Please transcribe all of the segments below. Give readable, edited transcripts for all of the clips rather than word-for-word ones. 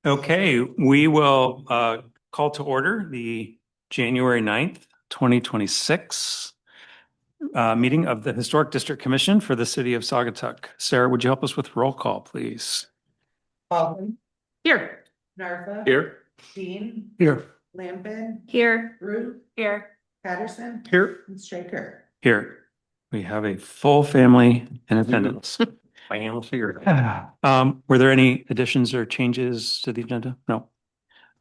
Okay, we will call to order the January 9th, 2026 meeting of the Historic District Commission for the City of Saugatuck. Sarah, would you help us with roll call, please? Baldwin, Here. Narva. Here. Dean, Here. Lampin, Here. Root, Here. Patterson, Here. and Straker. Here. We have a full family in attendance. Were there any additions or changes to the agenda? No.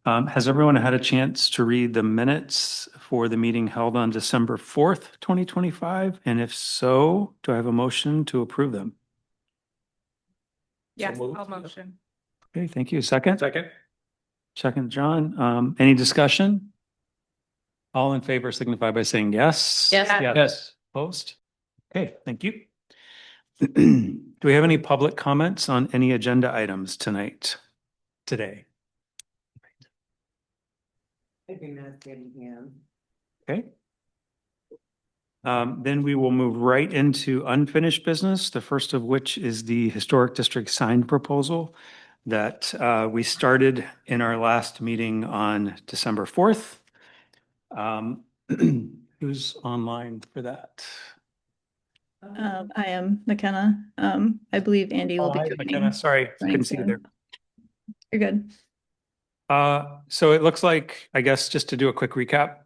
Has everyone had a chance to read the minutes for the meeting held on December 4th, 2025? And if so, do I have a motion to approve them? Yes, I'll motion. Okay, thank you. Second? Second. Second, John. Any discussion? All in favor signify by saying yes. Yes. Yes. Opposed? Okay, thank you. Do we have any public comments on any agenda items today? I do not get him. Okay. Then we will move right into unfinished business, the first of which is the Historic District sign proposal that we started in our last meeting on December 4th. Who's online for that? I am McKenna. I believe Andy will be Hi, joining. McKenna. Sorry, couldn't see you there. You're good. So it looks like, I guess, just to do a quick recap,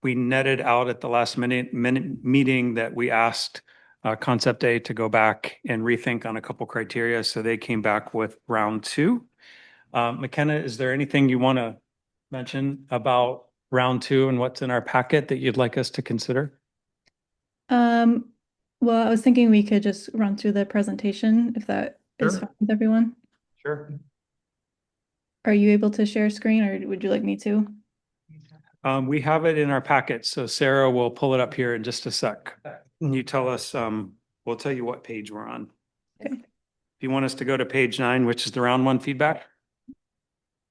we netted out at the last minute meeting that we asked Concept A to go back and rethink on a couple criteria. So they came back with round two. McKenna, is there anything you want to mention about round two and what's in our packet that you'd like us to consider? Well, I was thinking we could just run through the presentation if that is Sure. fine with everyone. Sure. Are you able to share screen or would you like me to? We have it in our packet, so Sarah will pull it up here in just a sec. And you tell us, we'll tell you what page we're on. Okay. If you want us to go to page 9, which is the round one feedback.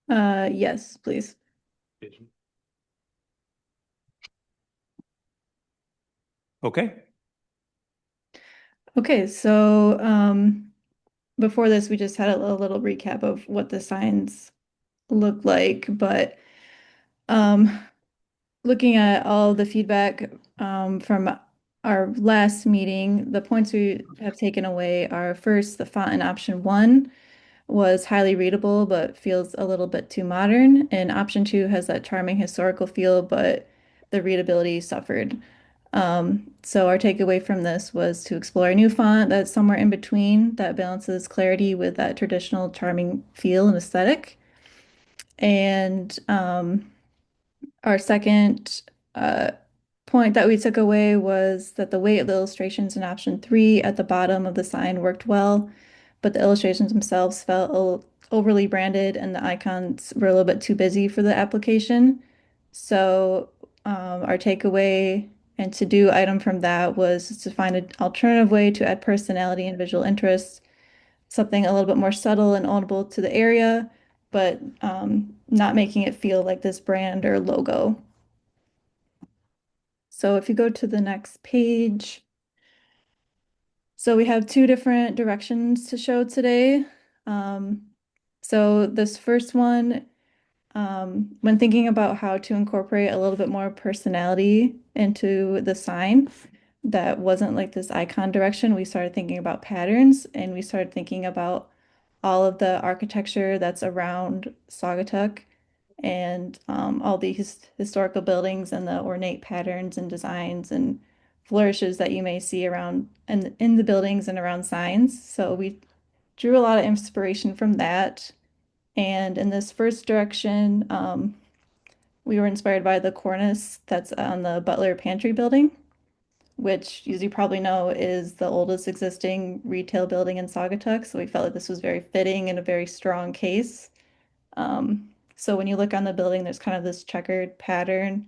Yes, please. Okay. Okay, so before this, we just had a little recap of what the signs look like, but looking at all the feedback from our last meeting, the points we have taken away are first, the font in option 1 was highly readable, but feels a little bit too modern. And option 2 has that charming historical feel, but the readability suffered. So our takeaway from this was to explore a new font that's somewhere in between that balances clarity with that traditional charming feel and aesthetic. And our second point that we took away was that the weight of the illustrations in option 3 at the bottom of the sign worked well, but the illustrations themselves felt overly branded and the icons were a little bit too busy for the application. So our takeaway and to-do item from that was to find an alternative way to add personality and visual interest, something a little bit more subtle and audible to the area, but not making it feel like this brand or logo. So if you go to the next page, so we have two different directions to show today. So this first one, when thinking about how to incorporate a little bit more personality into the sign that wasn't like this icon direction, we started thinking about patterns and we started thinking about all of the architecture that's around Saugatuck and all these historical buildings and the ornate patterns and designs and flourishes that you may see around and in the buildings and around signs. So we drew a lot of inspiration from that. And in this first direction, we were inspired by the cornice that's on the Butler Pantry building, which, as you probably know, is the oldest existing retail building in Saugatuck. So we felt like this was very fitting and a very strong case. So when you look on the building, there's kind of this checkered pattern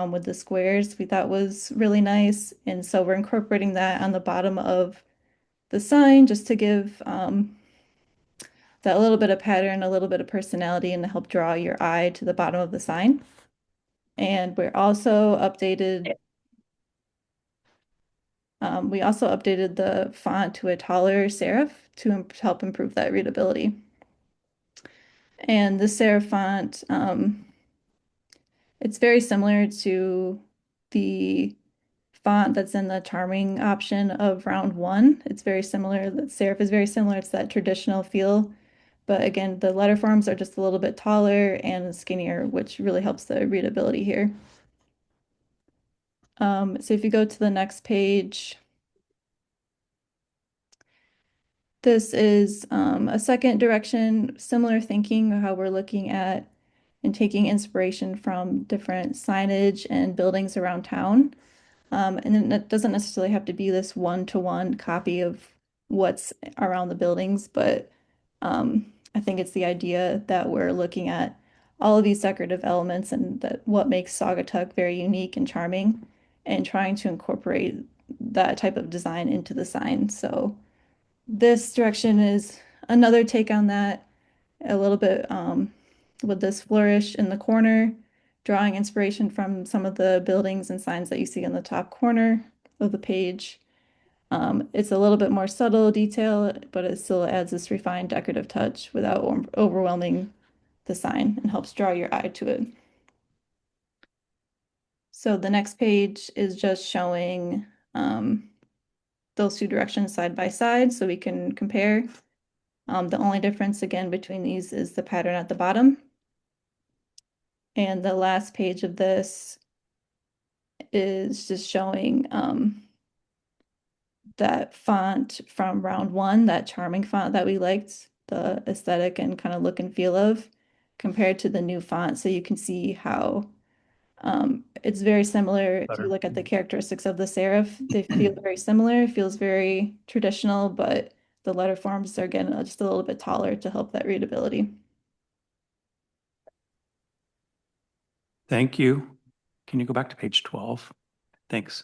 with the squares we thought was really nice. And so we're incorporating that on the bottom of the sign just to give that little bit of pattern, a little bit of personality, and to help draw your eye to the bottom of the sign. And we also updated the font to a taller serif to help improve that readability. And the serif font, it's very similar to the font that's in the charming option of round one. It's very similar. The serif is very similar. It's that traditional feel. But again, the letter forms are just a little bit taller and skinnier, which really helps the readability here. So if you go to the next page, this is a second direction, similar thinking, how we're looking at and taking inspiration from different signage and buildings around town. And then it doesn't necessarily have to be this one-to-one copy of what's around the buildings, but I think it's the idea that we're looking at all of these decorative elements and that what makes Saugatuck very unique and charming and trying to incorporate that type of design into the sign. So this direction is another take on that, a little bit with this flourish in the corner, drawing inspiration from some of the buildings and signs that you see in the top corner of the page. It's a little bit more subtle detail, but it still adds this refined decorative touch without overwhelming the sign and helps draw your eye to it. So the next page is just showing those two directions side by side so we can compare. The only difference again between these is the pattern at the bottom. And the last page of this is just showing that font from round one, that charming font that we liked, the aesthetic and kind of look and feel of, compared to the new font. So you can see how it's very similar. If you look at the characteristics of the serif, they feel very similar. It feels very traditional, but the letter forms are again just a little bit taller to help that readability. Thank you. Can you go back to page 12? Thanks.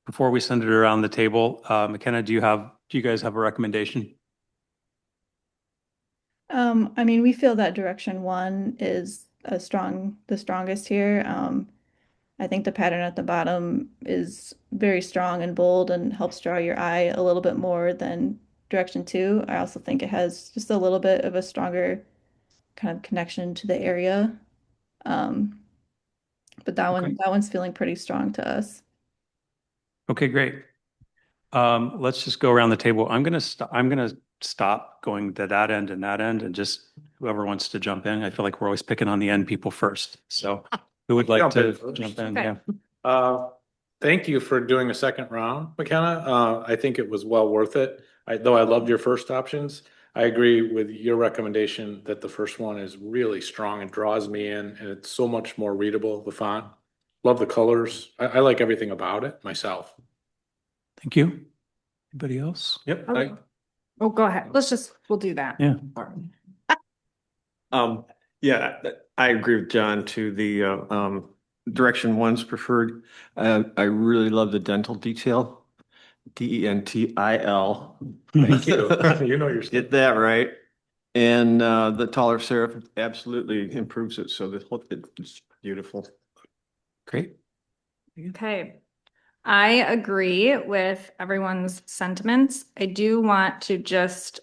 Before we send it around the table, McKenna, do you guys have a recommendation? I mean, we feel that direction one is the strongest here. I think the pattern at the bottom is very strong and bold and helps draw your eye a little bit more than direction two. I also think it has just a little bit of a stronger kind of connection to the area. Um, but Okay. that one's feeling pretty strong to us. Okay, great. Let's just go around the table. I'm gonna stop going to that end and that end and just whoever wants to jump in. I feel like we're always picking on the end people first. So who would like Jump in to first. jump in? Okay. Yeah. Thank you for doing a second round, McKenna. I think it was well worth it. Though I loved your first options, I agree with your recommendation that the first one is really strong and draws me in, and it's so much more readable, the font. Love the colors. I like everything about it myself. Thank you. Anybody else? Yep. Okay. Oh, go ahead. We'll do that. Yeah. Yeah, I agree with John to the direction one's preferred. I really love the dental detail. Dentil. Thank you. You know your stuff. Get that right. And the taller serif absolutely improves it. So the whole, it's beautiful. Great. Okay. I agree with everyone's sentiments. I do want to just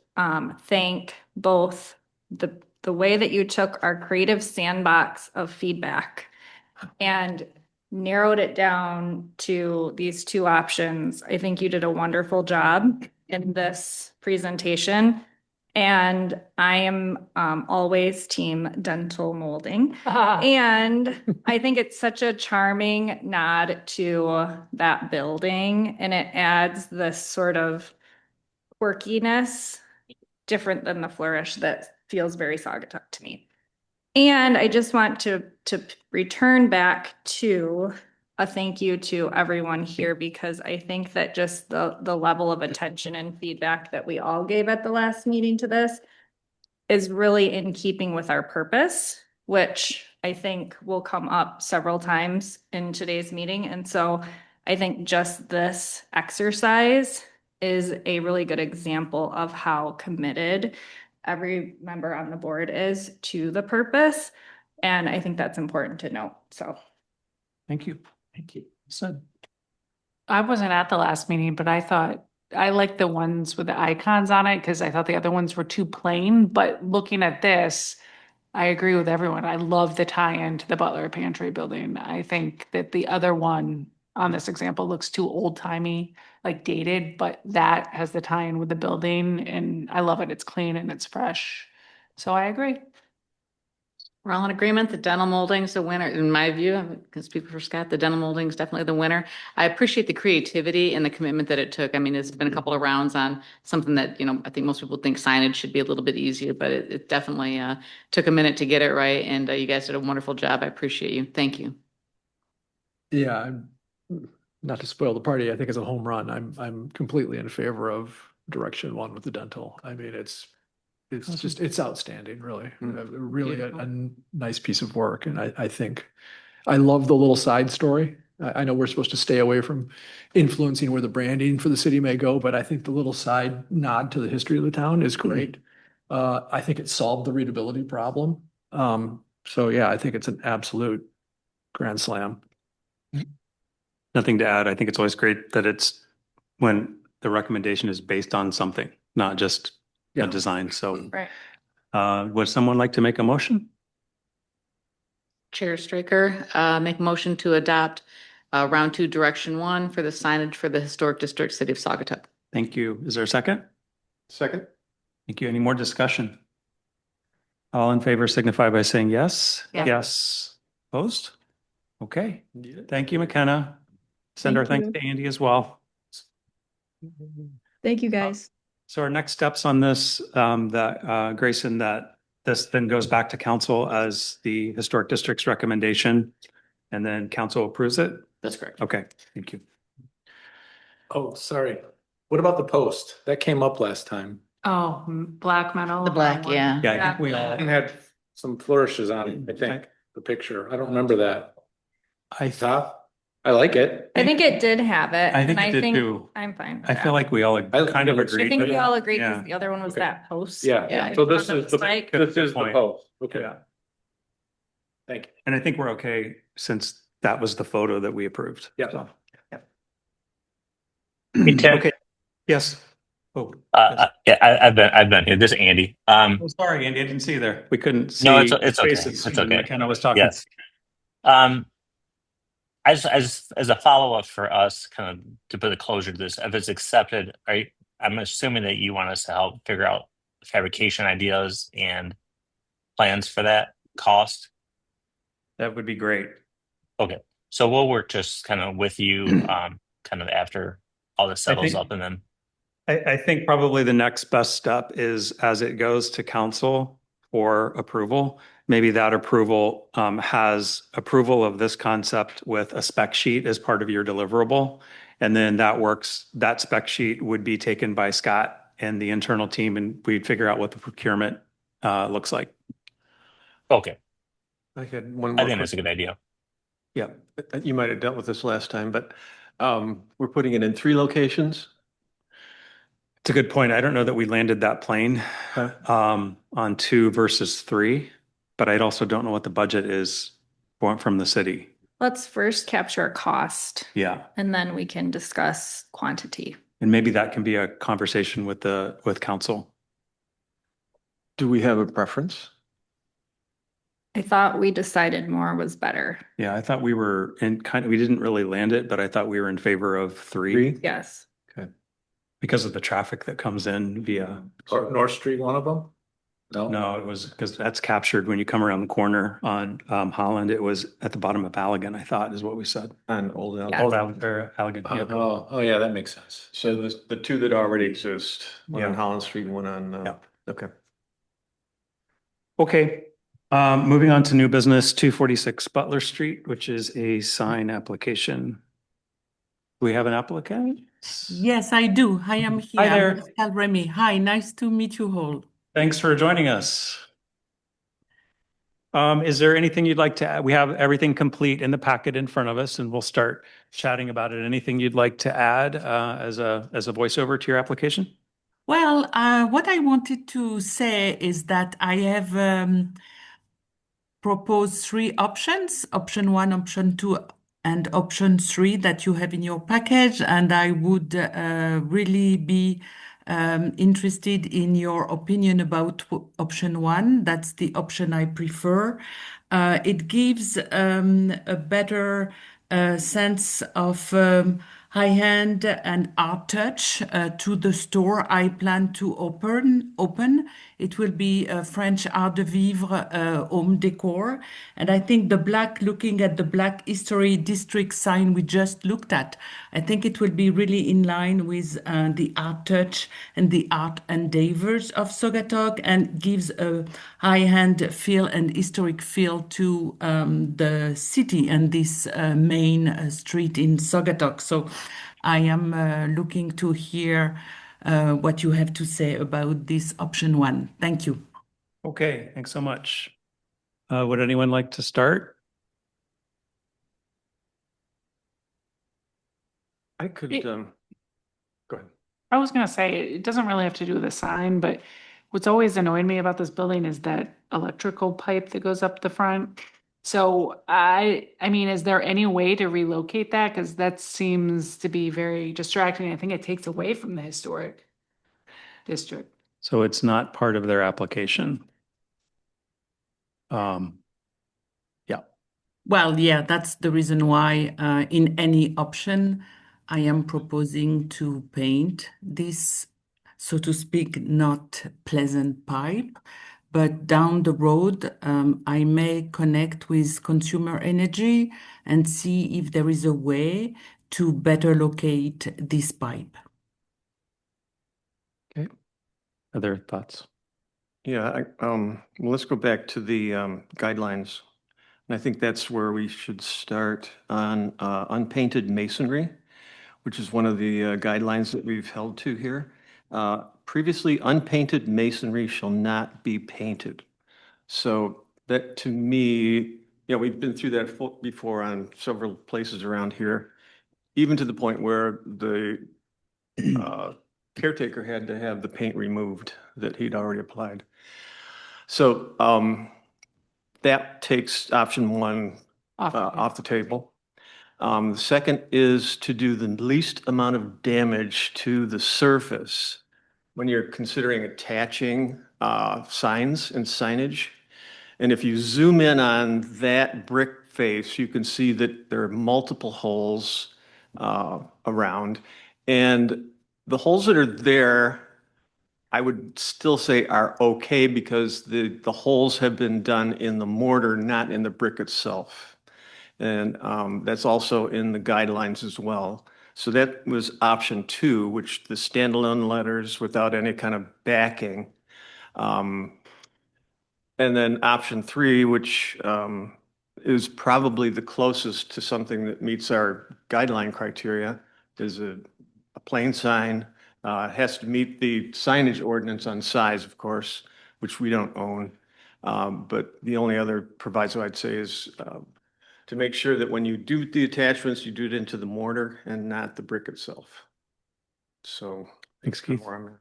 thank both the way that you took our creative sandbox of feedback and narrowed it down to these two options. I think you did a wonderful job in this presentation. And I am always team dental molding. And I think it's such a charming nod to that building. And it adds this sort of quirkiness, different than the flourish that feels very Saugatuck to me. And I just want to return back to a thank you to everyone here, because I think that just the level of attention and feedback that we all gave at the last meeting to this is really in keeping with our purpose, which I think will come up several times in today's meeting. And so I think just this exercise is a really good example of how committed every member on the board is to the purpose. And I think that's important to note. So Thank you. Thank you. Said. I wasn't at the last meeting, but I thought I like the ones with the icons on it because I thought the other ones were too plain. But looking at this, I agree with everyone. I love the tie-in to the Butler Pantry building. I think that the other one on this example looks too old-timey, like dated, but that has the tie-in with the building and I love it. It's clean and it's fresh. So I agree. We're all in agreement. The dental molding's the winner, in my view. I can speak for Scott. The dental molding is definitely the winner. I appreciate the creativity and the commitment that it took. I mean, there's been a couple of rounds on something that, I think most people think signage should be a little bit easier, but it definitely took a minute to get it right. And you guys did a wonderful job. I appreciate you. Thank you. Yeah, not to spoil the party, I think it's a home run. I'm completely in favor of direction one with the dental. I mean, it's just, it's outstanding, really. Really a nice piece of work. And I think, I love the little side story. I know we're supposed to stay away from influencing where the branding for the city may go, but I think the little side nod to the history of the town is great. I think it solved the readability problem. So yeah, I think it's an absolute grand slam. Nothing to add. I think it's always great that it's when the recommendation is based on something, not just a Yeah. design. So, Right. would someone like to make a motion? Chair Straker, make a motion to adopt round 2, direction 1 for the signage for the historic district, city of Saugatuck. Thank you. Is there a second? Second? Thank you. Any more discussion? All in favor signify by saying yes. Yeah. Yes. Opposed? Okay. Thank you, McKenna. Send our Thank thanks you. to Andy as well. Thank you, guys. So our next steps on this, Grayson, that this then goes back to council as the historic district's recommendation, and then council approves it? That's correct. Okay, thank you. Oh, sorry. What about the post? That came up last time. Oh, black metal. The black, yeah. Yeah, I think we all, And had some flourishes on it, I think, the picture. I don't remember that. I thought, Top, I like it. I think it did have it. I think and it did too. I'm fine. with I feel that. like we all kind of I agreed. I think we all agreed Yeah. because the other one was Okay. that post. Yeah, I so thought this that is was the, like- this is the point. post. Okay, Yeah, thank you. and I think we're okay since that was the photo that we approved. Yeah. So, Hey, Tim. Okay, yes. Oh, Yeah, I've been here. This is Andy. oh, sorry, Andy, I didn't see you there. We couldn't see. No, it's okay. faces It's when okay. McKenna was talking. Yes. As a follow-up for us, kind of to put a closure to this, if it's accepted, I'm assuming that you want us to help figure out fabrication ideas and plans for that cost. That would be great. Okay, so we'll work just kind of with you, kind of after all this settles think- up, and then I think probably the next best step is as it goes to council for approval, maybe that approval has approval of this concept with a spec sheet as part of your deliverable. And then that spec sheet would be taken by Scott and the internal team, and we'd figure out what the procurement looks like. okay, I had one I more. think that's a good idea. Yeah. You might have dealt with this last time, but we're putting it in 3 locations. It's a good point. I don't know that we landed that plane on 2 versus 3, but I also don't know what the budget is from the city. Let's first capture a cost Yeah. and then we can discuss quantity. And maybe that can be a conversation with council. Do we have a preference? I thought we decided more was better. Yeah, I thought we were we didn't really land it, but I thought we were in favor of 3 Yes. because of the traffic that comes in via. Or North Street, one of them? No, it was because that's captured when you come around the corner on Holland. It was at the bottom of Allegan, I thought is what we said. On Old Al. Yeah. Old Allegan. Yep. Oh, yeah, that makes sense. So the 2 that already exist, one on Yeah. Holland Street and one on, Yeah. okay. Okay, moving on to new business, 246 Butler Street, which is a sign application. We have an applicant? Yes, I do. I am here. Hi there. I'm Pascal Remy. Hi, nice to meet you all. Thanks for joining us. Is there anything you'd like to add? We have everything complete in the packet in front of us and we'll start chatting about it. Anything you'd like to add as a voiceover to your application? Well, what I wanted to say is that I have proposed 3 options, option 1, option 2, and option 3 that you have in your package. And I would really be interested in your opinion about option 1. That's the option I prefer. It gives a better sense of high-end and art touch to the store I plan to open. It will be a French art de vivre home decor. And I think the black, looking at the Black History District sign we just looked at, I think it will be really in line with the art touch and the art endeavors of Saugatuck, and gives a high-end feel and historic feel to the city and this main street in Saugatuck. So I am looking to hear what you have to say about this option 1. Thank you. Okay, thanks so much. Would anyone like to start? I could, It- go ahead. I was gonna say, it doesn't really have to do with the sign, but what's always annoyed me about this building is that electrical pipe that goes up the front. So I mean, is there any way to relocate that? Because that seems to be very distracting. I think it takes away from the historic district. So it's not part of their application. Yeah, Well, yeah, that's the reason why in any option, I am proposing to paint this, so to speak, not pleasant pipe. But down the road, I may connect with Consumer Energy and see if there is a way to better locate this pipe. okay. Other thoughts? Yeah, well, let's go back to the guidelines. And I think that's where we should start on unpainted masonry, which is one of the guidelines that we've held to here. Previously, unpainted masonry shall not be painted. So that, to me, yeah, we've been through that before on several places around here, even to the point where the caretaker had to have the paint removed that he'd already applied. So that takes option 1 off the table. The second is to do the least amount of damage to the surface when you're considering attaching signs and signage. And if you zoom in on that brick face, you can see that there are multiple holes around. And the holes that are there, I would still say are okay, because the holes have been done in the mortar, not in the brick itself. And that's also in the guidelines as well. So that was option 2, which the standalone letters without any kind of backing. And then option 3, which is probably the closest to something that meets our guideline criteria, is a plain sign. It has to meet the signage ordinance on size, of course, which we don't own. But the only other proviso I'd say is to make sure that when you do the attachments, you do it into the mortar and not the brick itself. So. Thanks, that's kind Keith. of where I'm at.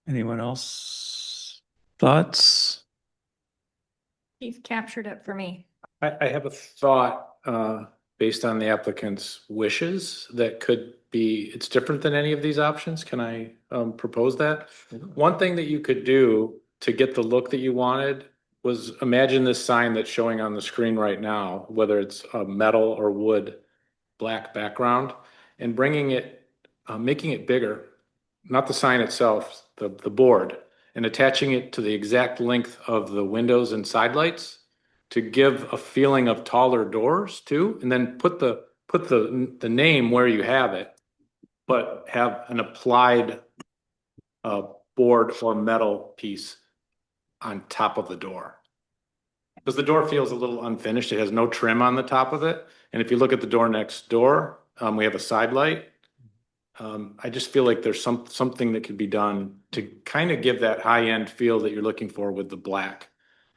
Anyone else? Thoughts? He's captured it for me. I have a thought based on the applicant's wishes that could be, it's different than any of these options. Can I propose that? One thing that you could do to get the look that you wanted was imagine this sign that's showing on the screen right now, whether it's a metal or wood black background, and bringing it, making it bigger, not the sign itself, the board, and attaching it to the exact length of the windows and side lights to give a feeling of taller doors too, and then put the name where you have it, but have an applied board or metal piece on top of the door. Because the door feels a little unfinished. It has no trim on the top of it. And if you look at the door next door, we have a side light. I just feel like there's something that could be done to kind of give that high-end feel that you're looking for with the black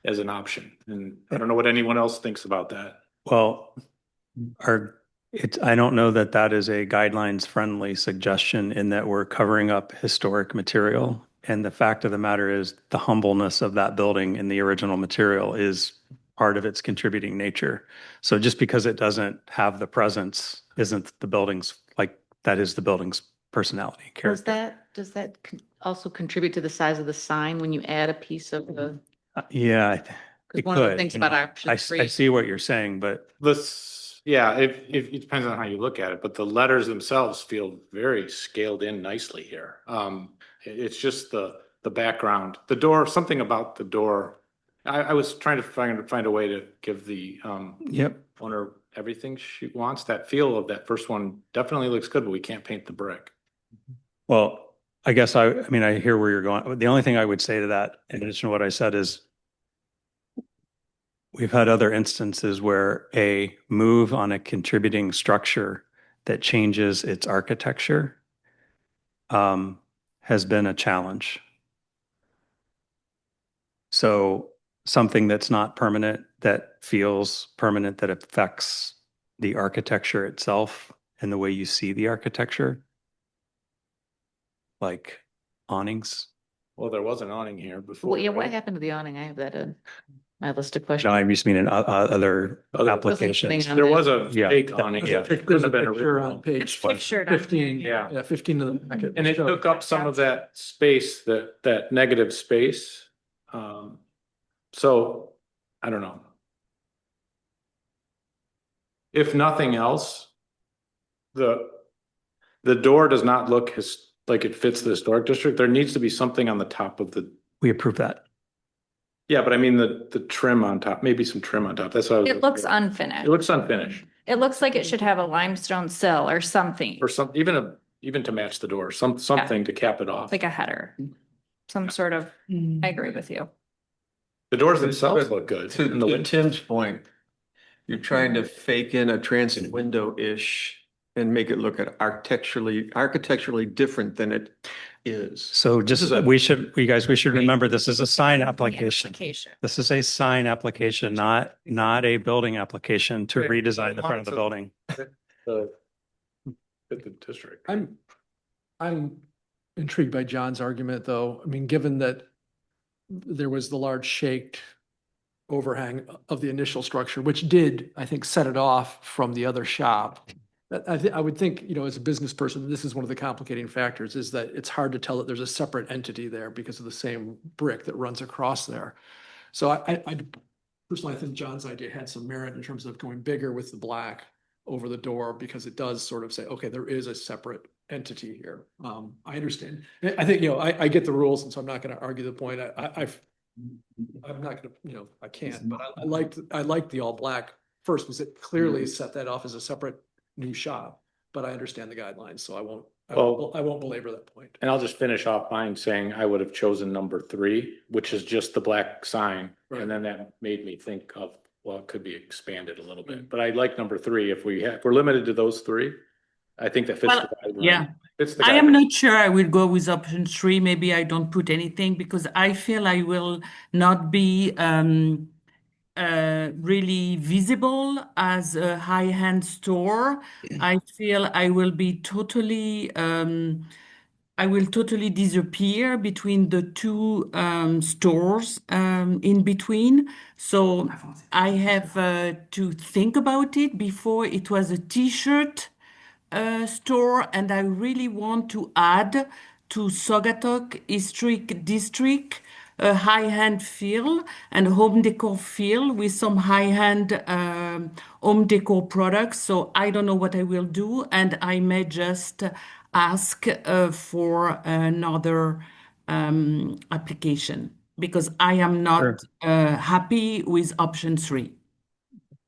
as an option. And I don't know what anyone else thinks about that. Well, I don't know that that is a guidelines-friendly suggestion, in that we're covering up historic material. And the fact of the matter is, the humbleness of that building in the original material is part of its contributing nature. So just because it doesn't have the presence, isn't the building's, like, that is the building's personality, character. Does that also contribute to the size of the sign when you add a piece of the? Yeah, Because it one of the could, things you know. about option I three. see what you're saying, but Yeah, if it depends on how you look at it, but the letters themselves feel very scaled in nicely here. It's just the background, the door, something about the door. I was trying to find a way to give the yep. owner everything she wants. That feel of that first one definitely looks good, but we can't paint the brick. Well, I guess I mean, I hear where you're going. The only thing I would say to that, in addition to what I said, is we've had other instances where a move on a contributing structure that changes its architecture has been a challenge. So something that's not permanent, that feels permanent, that affects the architecture itself and the way you see the architecture, like awnings. Well, there was an awning here before. Well, yeah, what right? happened to the awning? I have that in my list of No, questions. I just mean in other Other- applications. on There that. was a Yeah. fake awning. Yeah. It There's couldn't a have been picture original. on page Pictured on- 15. Yeah. Yeah, 15 of the packet. And it Show- took up some of that space, that negative space. So I don't know. If nothing else, the door does not look like it fits the historic district. There needs to be something on the top of the, We approve that. yeah, but I mean the trim on top, maybe some trim on top. That's what I was. It looks It unfinished. looks unfinished It looks like it should have a limestone sill or something, or some, even to match the door, something to cap it off. like a header. Some sort of, I agree with you. The doors themselves look good. in the To window. Tim's point, you're trying to fake in a transit window-ish and make it look at architecturally different than it is. So just, is a- we should remember this is a sign application. Application. This is a sign application, not a building application to Right. redesign the front of the building. The fit the district. I'm intrigued by John's argument, though. I mean, given that there was the large shaked overhang of the initial structure, which did, I think, set it off from the other shop. I would think, you know, as a business person, this is one of the complicating factors, is that it's hard to tell that there's a separate entity there because of the same brick that runs across there. So I personally, I think John's idea had some merit in terms of going bigger with the black over the door, because it does sort of say, okay, there is a separate entity here. I understand. I think, you know, I get the rules, and so I'm not going to argue the point. I'm not going to, you know, I can't, but I liked the all black first, because it clearly set that off as a separate new shop, but I understand the guidelines, so I won't belabor that point. And I'll just finish off mine saying I would have chosen number 3, which is just the black sign. Right. And then that made me think of, well, it could be expanded a little bit, but I like number 3. If we're limited to those 3, I think that fits. Well, the guideline. yeah. Fits the I am guideline. not sure I will go with option 3. Maybe I don't put anything because I feel I will not be really visible as a high-end store. I feel I will be totally, I will totally disappear between the two stores in between. So I have to think about it. Before it was a t-shirt store, and I really want to add to Saugatuck Historic District a high-end feel and home decor feel with some high-end home decor products. So I don't know what I will do, and I may just ask for another application because I am not happy with option 3.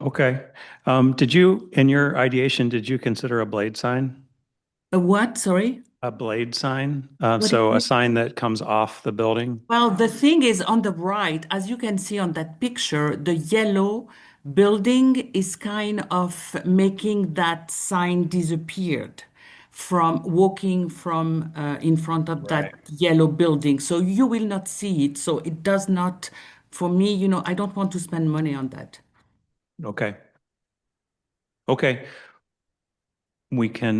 Okay. In your ideation, did you consider a blade sign? A what? Sorry? A blade sign? do So you a mean? sign that comes off the building? Well, the thing is on the right, as you can see on that picture, the yellow building is kind of making that sign disappeared from walking from in front of that yellow building. So you will not see it. So it does not, for me, you know, I don't want to spend money on that. Okay. Okay. We can,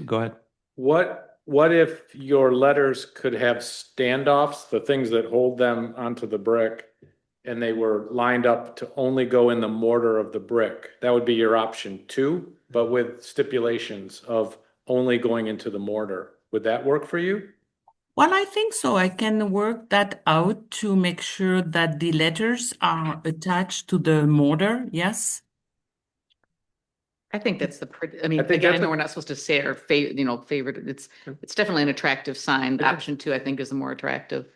go ahead. What if your letters could have standoffs, the things that hold them onto the brick, and they were lined up to only go in the mortar of the brick, that would be your option 2, but with stipulations of only going into the mortar. Would that work for you? Well, I think so. I can work that out to make sure that the letters are attached to the mortar. Yes. I think that's the pretty, I mean, I think again, I that's know a- we're not supposed to say our favorite, it's definitely an attractive sign. Option 2, I think, is the more attractive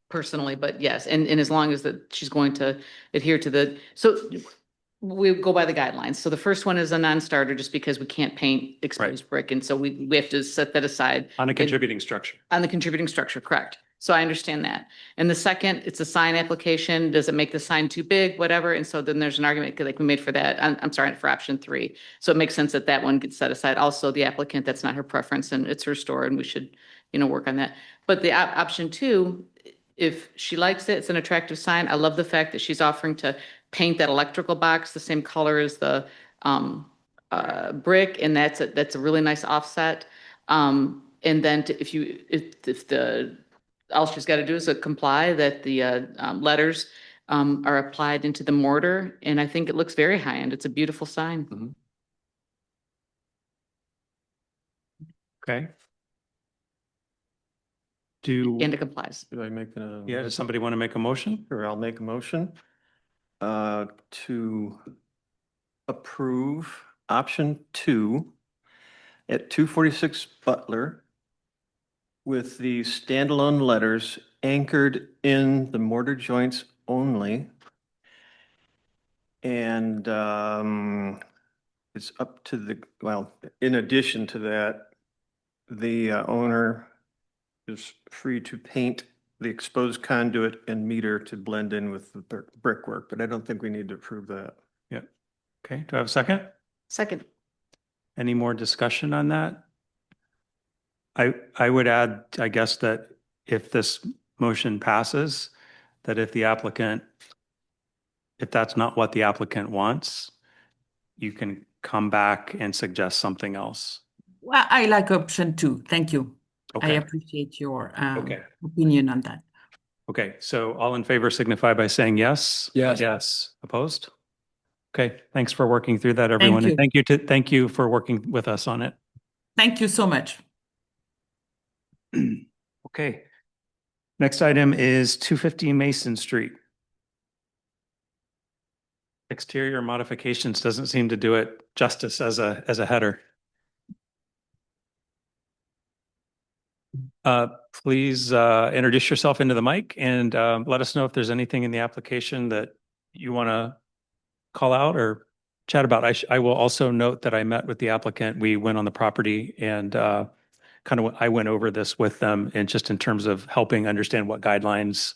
personally, but yes, and as long as that she's going to adhere to so we go by the guidelines. So the first one is a non-starter just because we can't paint exposed brick, and so we have to set that aside. On a And- contributing structure. On the contributing structure, correct. So I understand that. And the second, it's a sign application. Does it make the sign too big, whatever? And so then there's an argument like we made for that. I'm sorry, for option 3. So it makes sense that that one gets set aside. Also, the applicant, that's not her preference and it's her store and we should, work on that. But the option 2, if she likes it, it's an attractive sign. I love the fact that she's offering to paint that electrical box the same color as the brick, and that's a really nice offset. And then if the all she's got to do is comply that the letters are applied into the mortar, and I think it looks very high end. It's a beautiful sign. Okay. And it complies. Do I make a? Yeah, does somebody want to make a motion? Sure, I'll make a motion to approve option 2 at 246 Butler with the standalone letters anchored in the mortar joints only. And it's up to in addition to that, the owner is free to paint the exposed conduit and meter to blend in with the brickwork, but I don't think we need to approve that. Yeah. Okay, do I have a second? Second. Any more discussion on that? I would add, I guess, that if this motion passes, that if that's not what the applicant wants, you can come back and suggest something else. Well, I like option 2. Thank you. I Okay. appreciate your Okay. opinion on that. Okay, so all in favor signify by saying yes. Yes. Yes. Opposed? Okay, thanks for working through that, everyone. you. And thank you for working with us on it. Thank you so much. Okay. Next item is 250 Mason Street. Exterior modifications doesn't seem to do it justice as a header. Please introduce yourself into the mic and let us know if there's anything in the application that you want to call out or chat about. I will also note that I met with the applicant. We went on the property and I went over this with them, and just in terms of helping understand what guidelines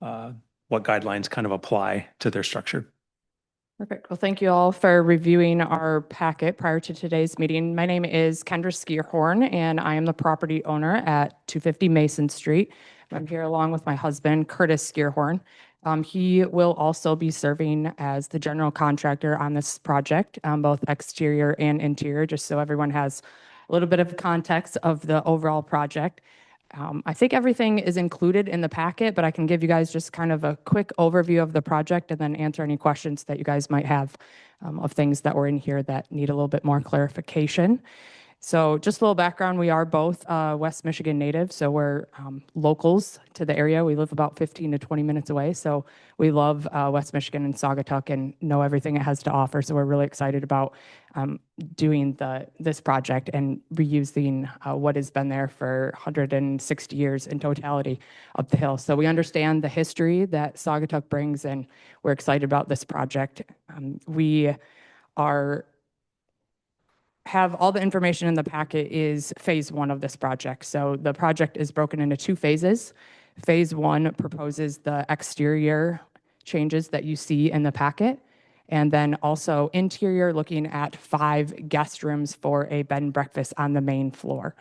kind of apply to their structure. Perfect. Well, thank you all for reviewing our packet prior to today's meeting. My name is Kendra Skierhorn, and I am the property owner at 250 Mason Street. I'm here along with my husband, Curtis Skierhorn. He will also be serving as the general contractor on this project, both exterior and interior, just so everyone has a little bit of context of the overall project. I think everything is included in the packet, but I can give you guys just kind of a quick overview of the project and then answer any questions that you guys might have of things that were in here that need a little bit more clarification. So just a little background, we are both West Michigan natives, so we're locals to the area. We live about 15 to 20 minutes away, so we love West Michigan and Saugatuck and know everything it has to offer. So we're really excited about doing this project and reusing what has been there for 160 years in totality up the hill. So we understand the history that Saugatuck brings, and we're excited about this project. We have all the information in the packet is phase 1 of this project. So the project is broken into 2 phases. Phase 1 proposes the exterior changes that you see in the packet, and then also interior, looking at 5 guest rooms for a bed and breakfast on the main floor.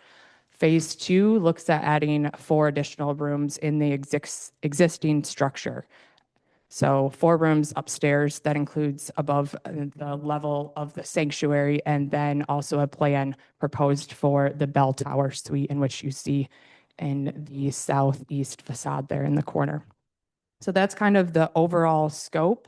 Phase 2 looks at adding 4 additional rooms in the existing structure. So 4 rooms upstairs that includes above the level of the sanctuary, and then also a plan proposed for the bell tower suite, in which you see in the southeast facade there in the corner. So that's kind of the overall scope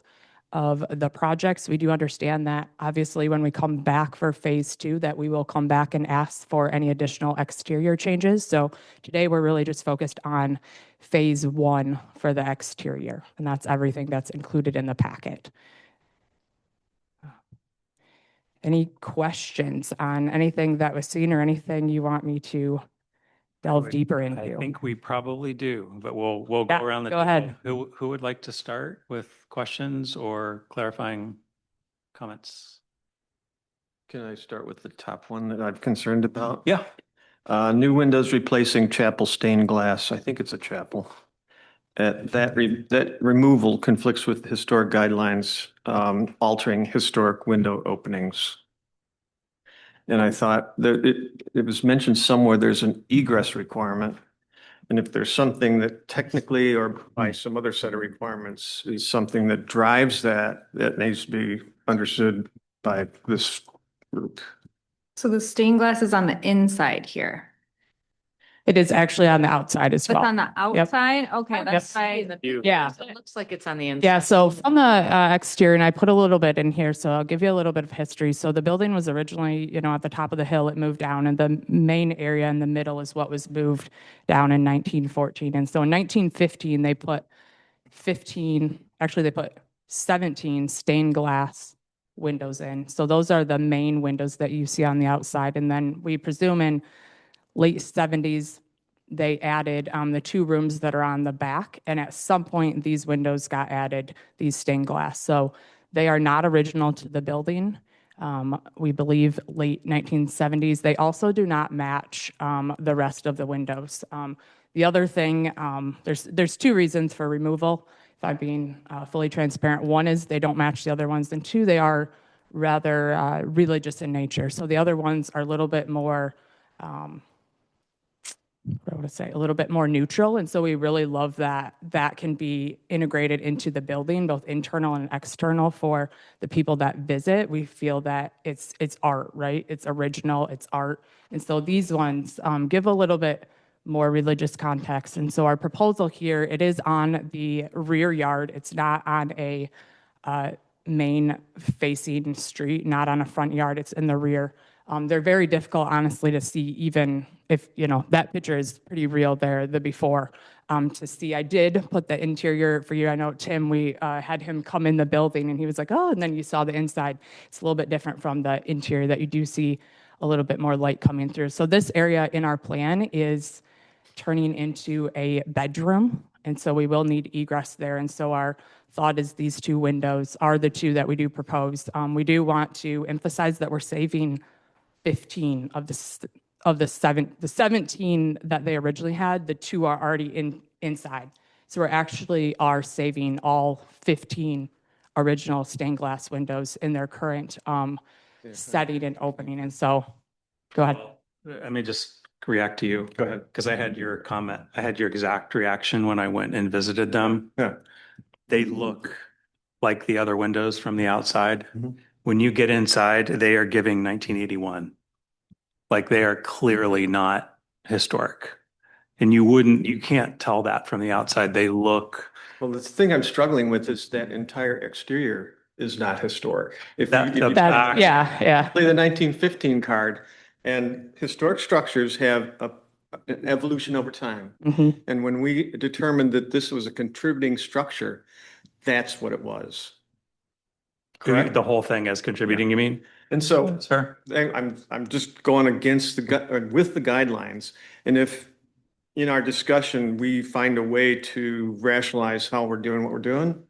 of the projects. We do understand that obviously when we come back for phase two, that we will come back and ask for any additional exterior changes. So today we're really just focused on phase one for the exterior, and that's everything that's included in the packet. Any questions on anything that was seen or anything you want me to delve deeper I into? think we probably do, but we'll go Yeah, around the go table. ahead. Who would like to start with questions or clarifying comments? Can I start with the top one that I'm concerned about? Yeah. New windows replacing chapel stained glass. I think it's a chapel. That removal conflicts with historic guidelines, altering historic window openings. And I thought that it was mentioned somewhere there's an egress requirement. And if there's something that technically or by some other set of requirements is something that drives that, that needs to be understood by this group. So the stained glass is on the inside here. It is actually on the outside as It's well. on the outside? Okay, that's why. Yeah. It looks like it's on the inside. Yeah, so from the exterior, and I put a little bit in here, so I'll give you a little bit of history. So the building was originally, at the top of the hill, it moved down, and the main area in the middle is what was moved down in 1914. And so in 1915, they put 17 stained glass windows in. So those are the main windows that you see on the outside. And then we presume in late 70s, they added the two rooms that are on the back. And at some point, these windows got added, these stained glass. So they are not original to the building. We believe late 1970s. They also do not match the rest of the windows. The other thing, there's two reasons for removal, if I'm being fully transparent. One is they don't match the other ones, and two, they are rather religious in nature. So the other ones are a little bit more, a little bit more neutral. And so we really love that that can be integrated into the building, both internal and external for the people that visit. We feel that it's art, right? It's original, it's art. And so these ones give a little bit more religious context. And so our proposal here, it is on the rear yard. It's not on a main facing street, not on a front yard. It's in the rear. They're very difficult, honestly, to see, even if, that picture is pretty real there, the before, to see. I did put the interior for you. I know, Tim, we had him come in the building and he was like, oh, and then you saw the inside. It's a little bit different from the interior that you do see a little bit more light coming through. So this area in our plan is turning into a bedroom. And so we will need egress there. And so our thought is these two windows are the two that we do propose. We do want to emphasize that we're saving 15 of the 17 that they originally had. The two are already inside. So we're actually are saving all 15 original stained glass windows in their current setting and opening. And so, go ahead. Let me just react to you. Go ahead. Because I had your comment. I had your exact reaction when I went and visited them. Yeah. They look like the other windows from the outside. Mhm. When you get inside, they are giving 1981. Like, they are clearly not historic. And you can't tell that from the outside. They look. Well, the thing I'm struggling with is that entire exterior is not historic. If That- you That, yeah. play the 1915 card, and historic structures have an evolution over time. Mhm. And when we determined that this was a contributing structure, that's what it was. Correct? The whole thing as contributing, you mean? And so Sir? I'm just going against with the guidelines. And if in our discussion, we find a way to rationalize how we're doing what we're doing,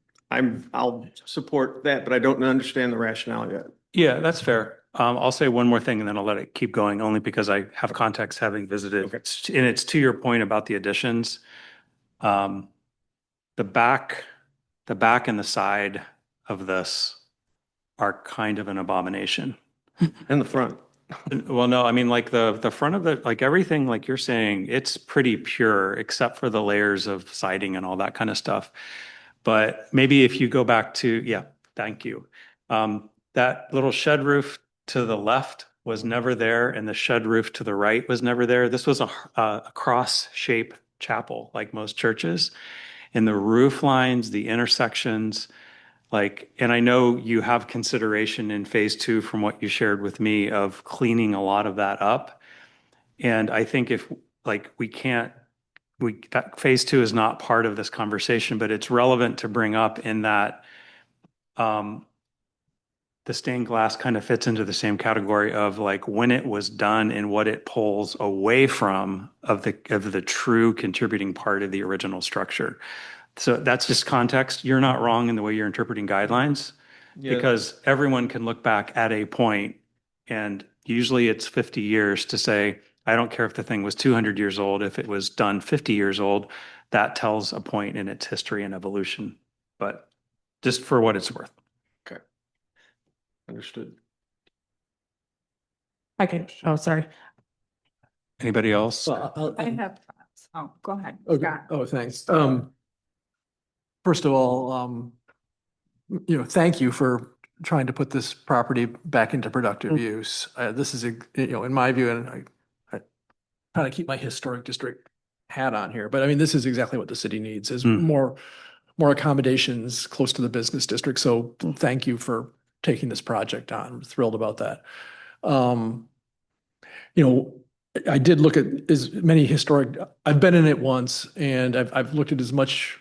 I'll support that, but I don't understand the rationale yet. Yeah, that's fair. I'll say one more thing and then I'll let it keep going, only because I have context having visited. Okay. And it's to your point about the additions. The back and the side of this are kind of an abomination. In the front. Well, no, I mean, like the front of the, like everything, like you're saying, it's pretty pure except for the layers of siding and all that kind of stuff. But maybe if you go back to, yeah, thank you. That little shed roof to the left was never there, and the shed roof to the right was never there. This was a cross-shaped chapel, like most churches. in the roof lines, the intersections, like, and I know you have consideration in phase two from what you shared with me of cleaning a lot of that up. And I think if, like, that phase two is not part of this conversation, but it's relevant to bring up in that the stained glass kind of fits into the same category of like when it was done and what it pulls away from of the true contributing part of the original structure. So that's just context. You're not wrong in the way you're interpreting guidelines because everyone can look back at a point and usually it's 50 years to say, I don't care if the thing was 200 years old, if it was done 50 years old, that tells a point in its history and evolution. But just for what it's worth. Okay. Understood. I could, oh, sorry. Anybody else? Well, I have thoughts. Oh, go ahead, Okay. Scott. Oh, thanks. First of all, thank you for trying to put this property back into productive use. This is, in my view, and I try to keep my historic district hat on here, but I mean, this is exactly what the city needs is more accommodations close to the business district. So thank you for taking this project on. I'm thrilled about that. I did look at as many historic, I've been in it once and I've looked at as much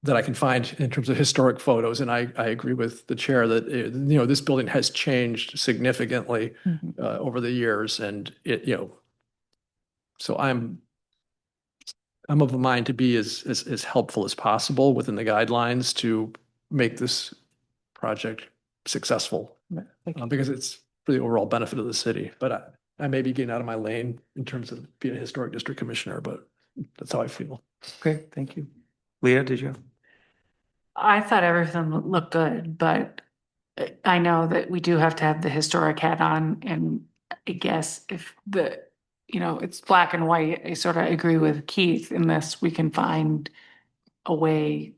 that I can find in terms of historic photos. And I agree with the chair that, this building has changed significantly over the years and so I'm of a mind to be as helpful as possible within the guidelines to make this project successful because it's for the overall benefit of the city. But I may be getting out of my lane in terms of being a historic district commissioner, but that's how I feel. Okay, thank you. Leah, did you? I thought everything looked good, but I know that we do have to have the historic hat on, and I guess if it's black and white, I sort of agree with Keith in this, we can find a way,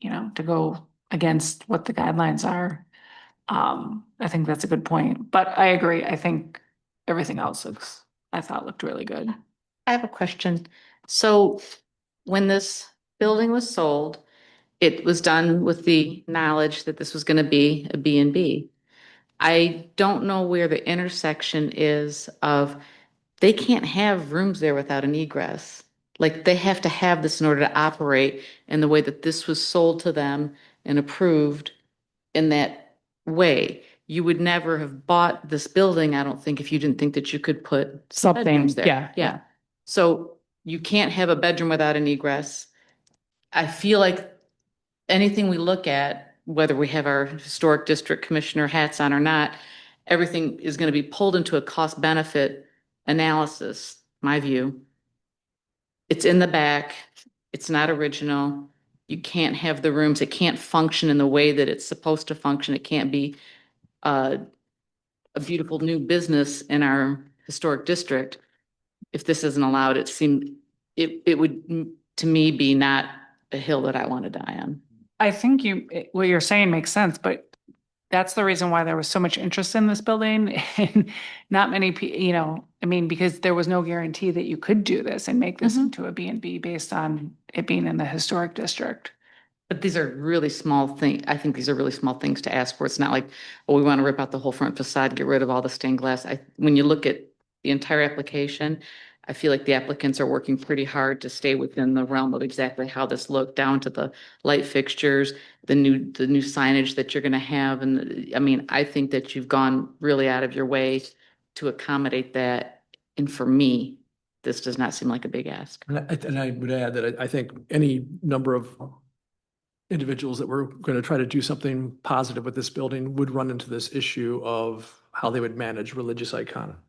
to go against what the guidelines are. I think that's a good point, but I agree. I think everything else looked really good. I have a question. So when this building was sold, it was done with the knowledge that this was going to be a B&B. I don't know where the intersection is of, they can't have rooms there without an egress. Like they have to have this in order to operate in the way that this was sold to them and approved in that way. You would never have bought this building, I don't think, if you didn't think that you could put Something, bedrooms there. yeah. Yeah. So you can't have a bedroom without an egress. I feel like anything we look at, whether we have our historic district commissioner hats on or not, everything is going to be pulled into a cost benefit analysis, my view. It's in the back. It's not original. You can't have the rooms. It can't function in the way that it's supposed to function. It can't be a beautiful new business in our historic district. If this isn't allowed, it would, to me, be not a hill that I want to die on. I think what you're saying makes sense, but that's the reason why there was so much interest in this building and not many people, because there was no guarantee that you could do this and make this into a B&B based on it being in the historic district. But these are really small things. I think these are really small things to ask for. It's not like, we want to rip out the whole front facade, get rid of all the stained glass. When you look at the entire application, I feel like the applicants are working pretty hard to stay within the realm of exactly how this looked, down to the light fixtures, the new signage that you're going to have. And I think that you've gone really out of your way to accommodate that. And for me, this does not seem like a big ask. And I would add that I think any number of individuals that were going to try to do something positive with this building would run into this issue of how they would manage religious iconography.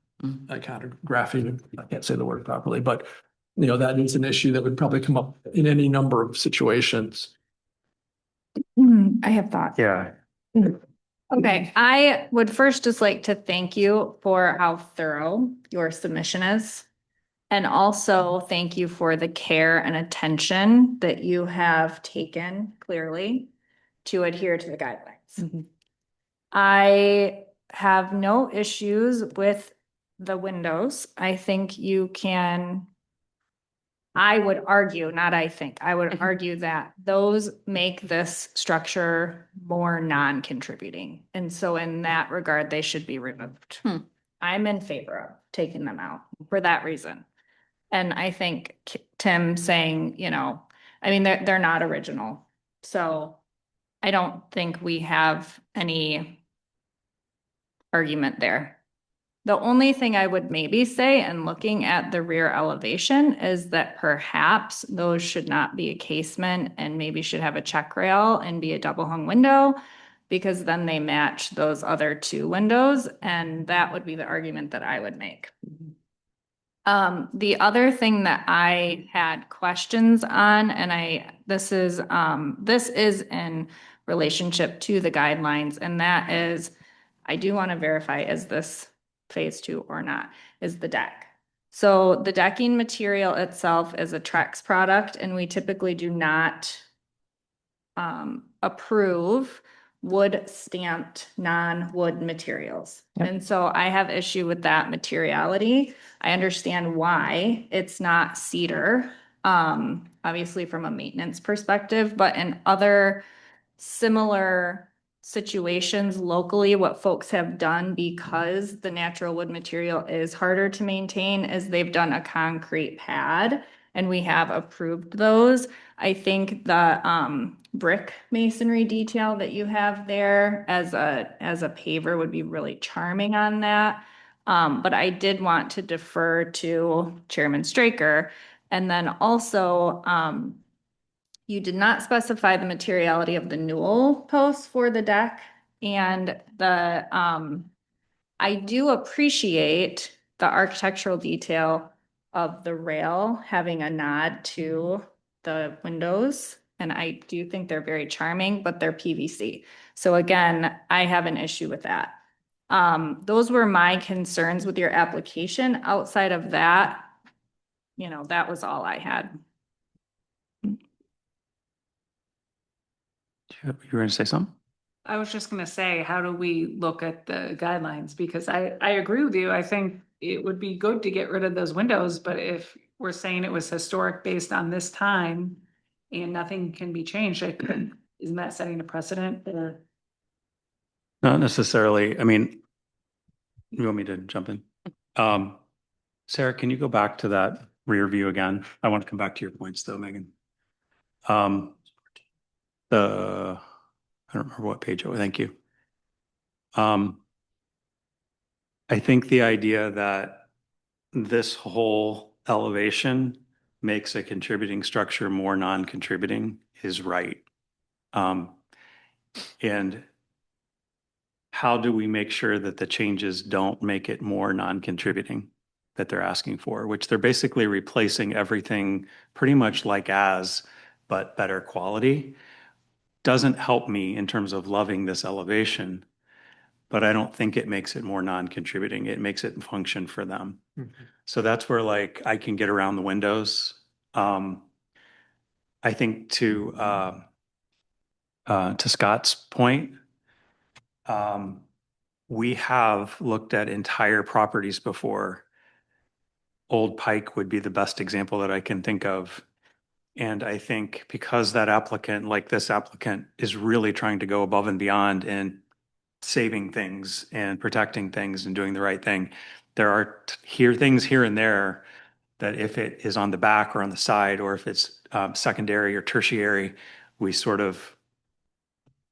I can't say the word properly, but that is an issue that would probably come up in any number of situations. I have thoughts. Yeah. Okay, I would first just like to thank you for how thorough your submission is. And also thank you for the care and attention that you have taken clearly to adhere to the guidelines. I have no issues with the windows. I think you can I would argue, not I think, I would Mhm. argue that those make this structure more non-contributing. And so in that regard, they should be removed. Hmm. I'm in favor of taking them out for that reason. And I think Tim saying, I mean, they're not original. So I don't think we have any argument there. The only thing I would maybe say, and looking at the rear elevation, is that perhaps those should not be a casement and maybe should have a check rail and be a double hung window, because then they match those other two windows, and that would be the argument that I would make. The other thing that I had questions on, and this is in relationship to the guidelines, and that is, I do want to verify, is this phase 2 or not, is the deck. So the decking material itself is a Trex product, and we typically do not approve wood stamped non-wood materials. Yep. And so I have issue with that materiality. I understand why it's not cedar, obviously from a maintenance perspective, but in other similar situations locally, what folks have done, because the natural wood material is harder to maintain, is they've done a concrete pad, and we have approved those. I think the brick masonry detail that you have there as a paver would be really charming on that. But I did want to defer to Chairman Straker. And then also, you did not specify the materiality of the newel posts for the deck. And I do appreciate the architectural detail of the rail having a nod to the windows. And I do think they're very charming, but they're PVC. So again, I have an issue with that. Those were my concerns with your application. Outside of that, that was all I had. You were going to say something? I was just gonna say, how do we look at the guidelines? Because I agree with you. I think it would be good to get rid of those windows, but if we're saying it was historic based on this time and nothing can be changed, isn't that setting a precedent? Not necessarily. I mean, you want me to jump in? Sarah, can you go back to that rear view again? I want to come back to your points though, Megan. I don't remember what page it was. Thank you. I think the idea that this whole elevation makes a contributing structure more non-contributing is right. And how do we make sure that the changes don't make it more non-contributing that they're asking for, which they're basically replacing everything pretty much like as, but better quality. Doesn't help me in terms of loving this elevation, but I don't think it makes it more non-contributing. It makes it function for them. Mhm. So that's where like I can get around the windows. I think to Scott's point, we have looked at entire properties before. Old Pike would be the best example that I can think of. And I think because that applicant, like this applicant, is really trying to go above and beyond and saving things and protecting things and doing the right thing, there are things here and there that if it is on the back or on the side, or if it's secondary or tertiary, we sort of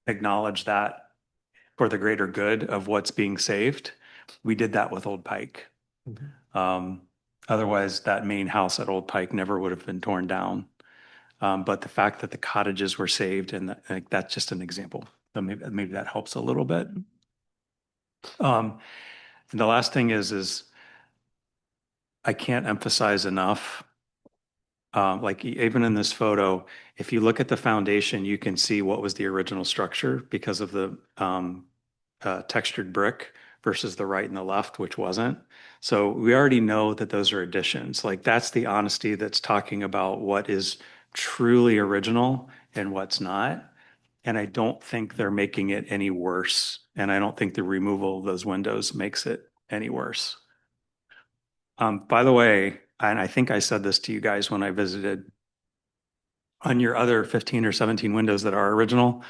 acknowledge that for the greater good of what's being saved. We did that with Old Pike. Otherwise, that main house at Old Pike never would have been torn down. But the fact that the cottages were saved, and that's just an example. So maybe that helps a little bit. And the last thing is I can't emphasize enough. Like even in this photo, if you look at the foundation, you can see what was the original structure because of the textured brick versus the right and the left, which wasn't. So we already know that those are additions. Like that's the honesty that's talking about what is truly original and what's not. And I don't think they're making it any worse. And I don't think the removal of those windows makes it any worse. By the way, and I think I said this to you guys when I visited, on your other 15 or 17 windows that are original,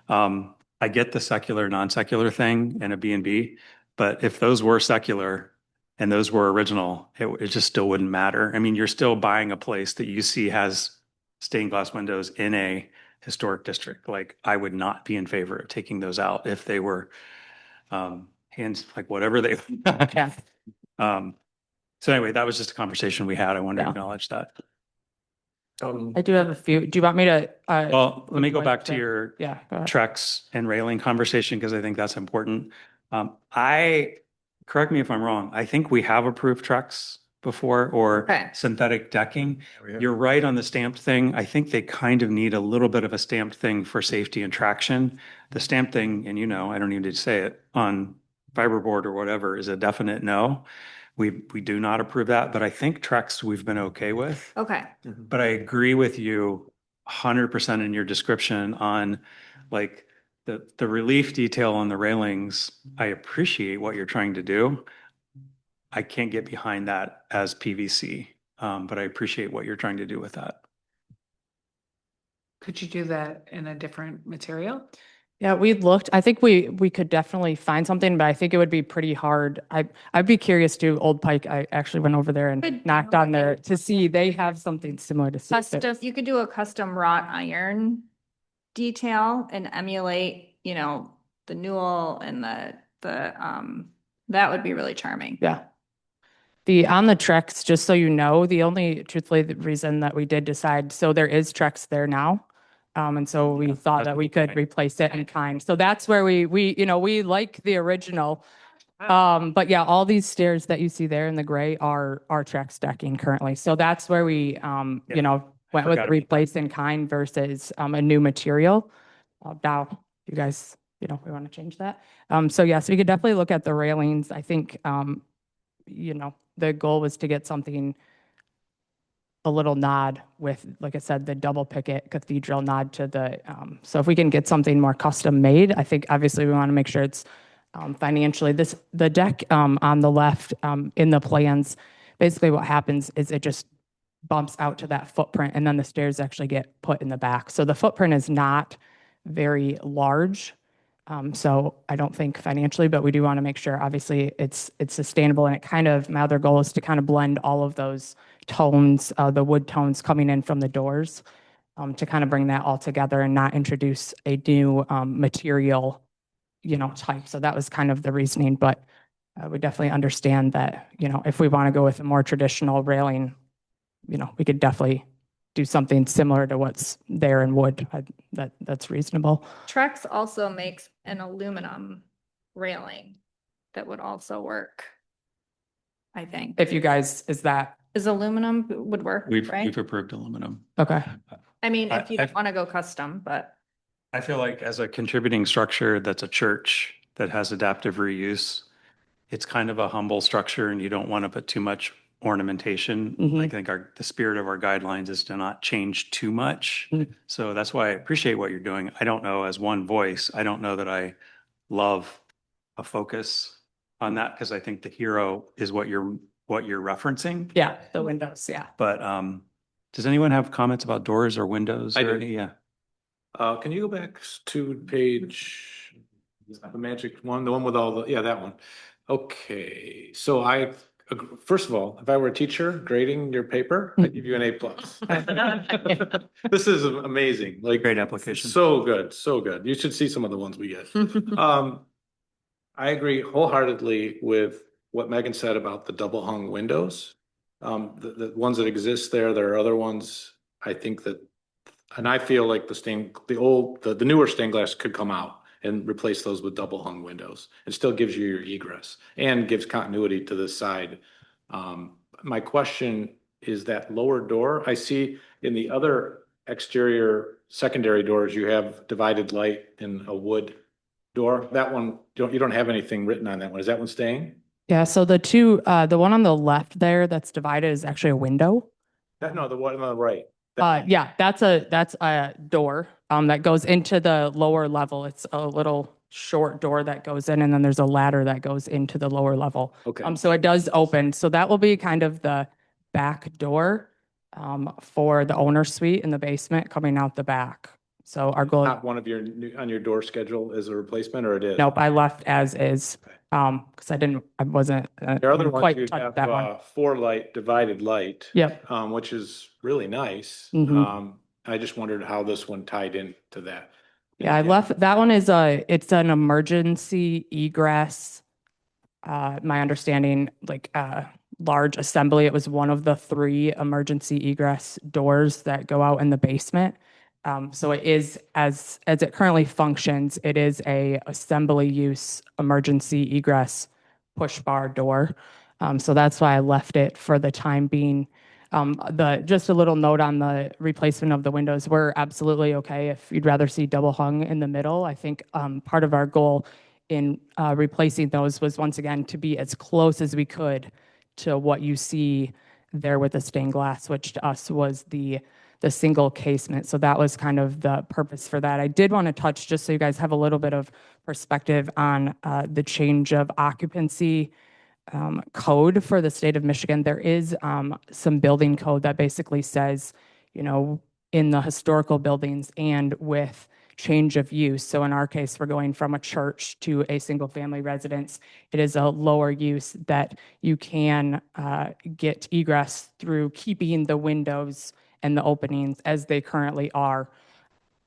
I get the secular, non-secular thing in a B&B, but if those were secular and those were original, it just still wouldn't matter. I mean, you're still buying a place that you see has stained glass windows in a historic district. Like, I would not be in favor of taking those out if they were hands, like whatever they. Yeah. So anyway, that was just a conversation we had. I wanted to Yeah. acknowledge that. I do have a few. Do you want me to? Well, let me go wait back to to- your Yeah. Go ahead. Trex and railing conversation, because I think that's important. Correct me if I'm wrong, I think we have approved Trex before, or Okay. synthetic decking. You're right on the stamped thing. I think they kind of need a little bit of a stamped thing for safety and traction. The stamped thing, and I don't even need to say it, on fiberboard or whatever, is a definite no. We do not approve that, but I think Trex we've been okay with. Okay. But I agree with you 100% in your description on, like, the relief detail on the railings. I appreciate what you're trying to do. I can't get behind that as PVC, but I appreciate what you're trying to do with that. Could you do that in a different material? Yeah, we looked. I think we could definitely find something, but I think it would be pretty hard. I'd be curious to Old Pike. I actually went over there and Could- knocked on there to see they have something similar to see if Custom, it's- you could do a custom wrought iron detail and emulate, the newel and that would be really charming. Yeah. On the Trex, just so you know, truthfully, the reason that we did decide, so there is Trex there now. And so we thought that we could replace it in kind. So that's where we like the original. But yeah, all these stairs that you see there in the gray are Trex decking currently. So that's where we, went with forgot replace in kind versus a new material. Now, you guys, we want to change that. So yes, we could definitely look at the railings. I think, the goal was to get something, a little nod with, like I said, the double picket cathedral nod to the, so if we can get something more custom made, I think obviously we want to make sure it's financially, the deck on the left in the plans, basically what happens is it just bumps out to that footprint, and then the stairs actually get put in the back. So the footprint is not very large. So I don't think financially, but we do want to make sure, obviously, it's sustainable, and my other goal is to kind of blend all of those tones, the wood tones coming in from the doors, to kind of bring that all together and not introduce a new material, type. So that was kind of the reasoning, but we definitely understand that, if we want to go with a more traditional railing, we could definitely do something similar to what's there in wood. That's reasonable. Trex also makes an aluminum railing that would also work, I think. If you guys, Is aluminum would work, We've right? approved aluminum. okay. I mean, if you I- don't want to go custom, but I feel like as a contributing structure that's a church that has adaptive reuse, it's kind of a humble structure, and you don't want to put too much ornamentation. Mhm. I think the spirit of our guidelines is to not change too much. Mhm. So that's why I appreciate what you're doing. I don't know, as one voice, I don't know that I love a focus on that, because I think the hero is what you're referencing. Yeah, the windows, yeah. But does anyone have comments about doors or windows? I or do. any? Yeah. Can you go back to page, the magic one, the one with all the, yeah, that one. Okay, so first of all, if I were a teacher grading your paper, I'd give you an A+. This is amazing, like. Great application. So good, so good. You should see some of the ones we get. I agree wholeheartedly with what Megan said about the double hung windows. The ones that exist there are other ones, I think that, and I feel like the newer stained glass could come out and replace those with double hung windows. It still gives you your egress and gives continuity to this side. My question is that lower door, I see in the other exterior secondary doors, you have divided light in a wood door. That one, you don't have anything written on that one. Is that one staying? Yeah, so the one on the left there that's divided is actually a window. No, the one on the right. Yeah, that's a door that goes into the lower level. It's a little short door that goes in, and then there's a ladder that goes into the lower level. Okay. So it does open. So that will be kind of the back door for the owner suite in the basement coming out the back. So our goal, Not one of your, on your door schedule is a replacement, or it is? nope, I left as is. Because I wasn't There are other ones quite you touched have, that one. 4-light divided light. Yep. Which is really nice. Mhm. I just wondered how this one tied into that. Yeah, I left, that one is it's an emergency egress. My understanding, like, large assembly, it was one of the 3 emergency egress doors that go out in the basement. So it is, as it currently functions, it is a assembly use emergency egress push bar door. So that's why I left it for the time being. Just a little note on the replacement of the windows, we're absolutely okay if you'd rather see double hung in the middle. I think part of our goal in replacing those was, once again, to be as close as we could to what you see there with the stained glass, which to us was the single casement. So that was kind of the purpose for that. I did want to touch, just so you guys have a little bit of perspective on the change of occupancy code for the state of Michigan. There is some building code that basically says, you know, in the historical buildings and with change of use. So in our case, we're going from a church to a single family residence. It is a lower use that you can get egress through keeping the windows and the openings as they currently are.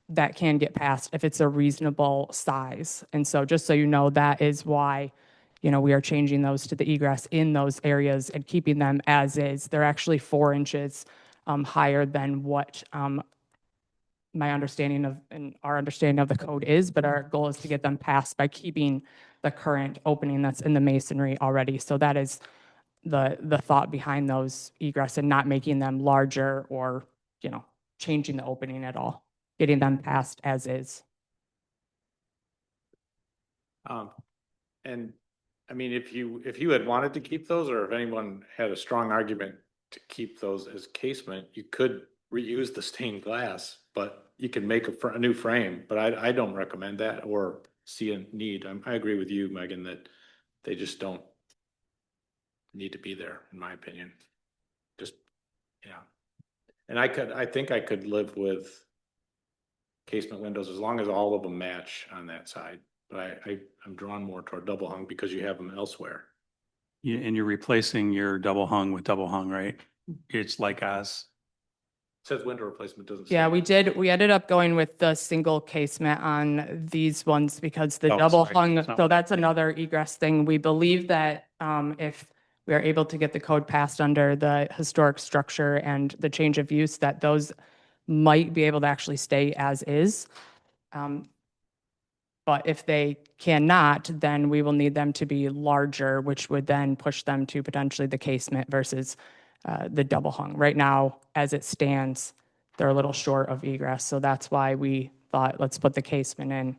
That can get passed if it's a reasonable size. And so just so you know, that is why, you know, we are changing those to the egress in those areas and keeping them as is. They're actually 4 inches higher than what my understanding of and our understanding of the code is, but our goal is to get them passed by keeping the current opening that's in the masonry already. So that is the thought behind those egress, and not making them larger or, you know, changing the opening at all, getting them passed as is. And I mean, if you had wanted to keep those, or if anyone had a strong argument to keep those as casement, you could reuse the stained glass, but you can make a new frame. But I don't recommend that or see a need. I agree with you, Megan, that they just don't need to be there, in my opinion. Just, yeah. And I think I could live with casement windows as long as all of them match on that side. But I'm drawn more toward double hung because you have them elsewhere. And you're replacing your double hung with double hung, right? It's like as. It says window replacement, doesn't say. Yeah, we ended up going with the single casement on these ones because the Oh, double sorry. hung, It's not so what- that's another egress thing. We believe that if we are able to get the code passed under the historic structure and the change of use, that those might be able to actually stay as is. But if they cannot, then we will need them to be larger, which would then push them to potentially the casement versus the double hung. Right now, as it stands, they're a little short of egress. So that's why we thought, let's put the casement in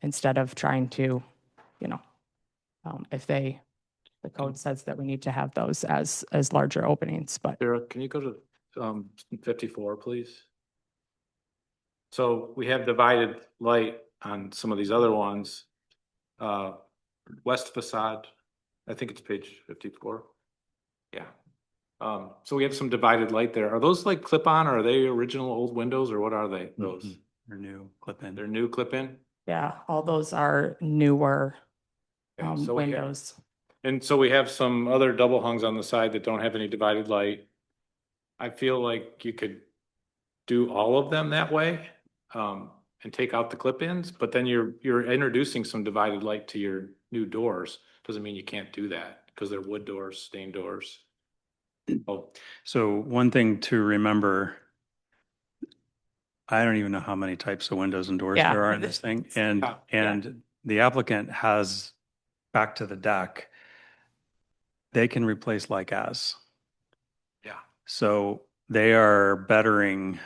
instead of trying to, you know, if the code says that we need to have those as larger openings, but. Sarah, can you go to 54, please? So we have divided light on some of these other ones. West facade, I think it's page 54. Yeah. So we have some divided light there. Are those like clip-on, or are they original old windows, or what are they? Those? They're new clip-in. They're new clip-in? Yeah, all those are newer Okay, so we have- windows. And so we have some other double hungs on the side that don't have any divided light. I feel like you could do all of them that way, and take out the clip-ins, but then you're introducing some divided light to your new doors. Doesn't mean you can't do that because they're wood doors, stained doors. Oh, So one thing to remember, I don't even know how many types of windows and doors Yeah. there are in this thing. And, Yeah. and the applicant has, back to the deck, they can replace like as. yeah. So they are bettering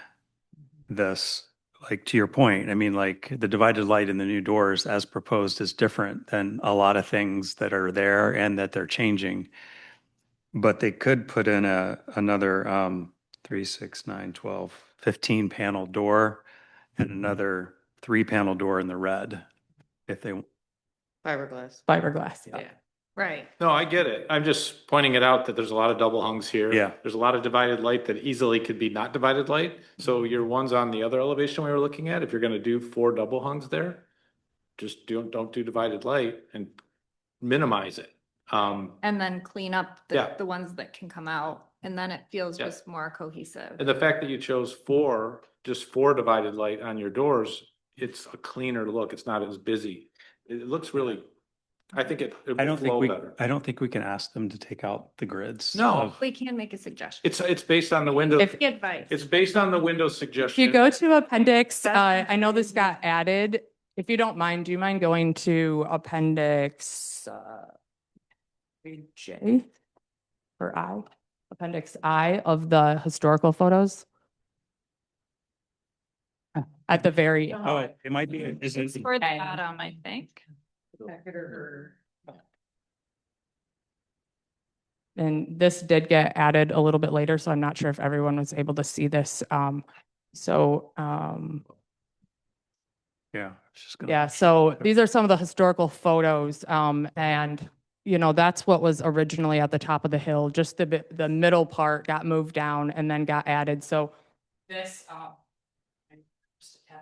this, like to your point, I mean, like the divided light in the new doors as proposed is different than a lot of things that are there and that they're changing. But they could put in another 3, 6, 9, 12, 15 panel door and another 3 panel door in the red if they, Fiberglass. Fiberglass, yeah. Yeah. Right. No, I get it. I'm just pointing it out that there's a lot of double hungs here. Yeah. There's a lot of divided light that easily could be not divided light. So your ones on the other elevation we were looking at, if you're gonna do 4 double hungs there, just don't do divided light and minimize it. And then clean up Yeah. the ones that can come out, and then it feels Yeah. just more cohesive. And the fact that you chose 4, just 4 divided light on your doors, it's a cleaner look. It's not as busy. It looks really, I think it I don't will think flow we, better. I don't think we can ask them to take out the grids. No. of- We can make a suggestion. It's based on the window. If advice. It's based on the window If suggestion. you go to appendix, I know this got added. If you don't mind, do you mind going to appendix J or I? Appendix I of the historical photos? At the very, Oh, it might be, is it? For the bottom, I think. and this did get added a little bit later, so I'm not sure if everyone was able to see this. So, Yeah. I was just gonna- yeah, so these are some of the historical photos, and, you know, that's what was originally at the top of the hill, just the middle part got moved down and then got added, so this,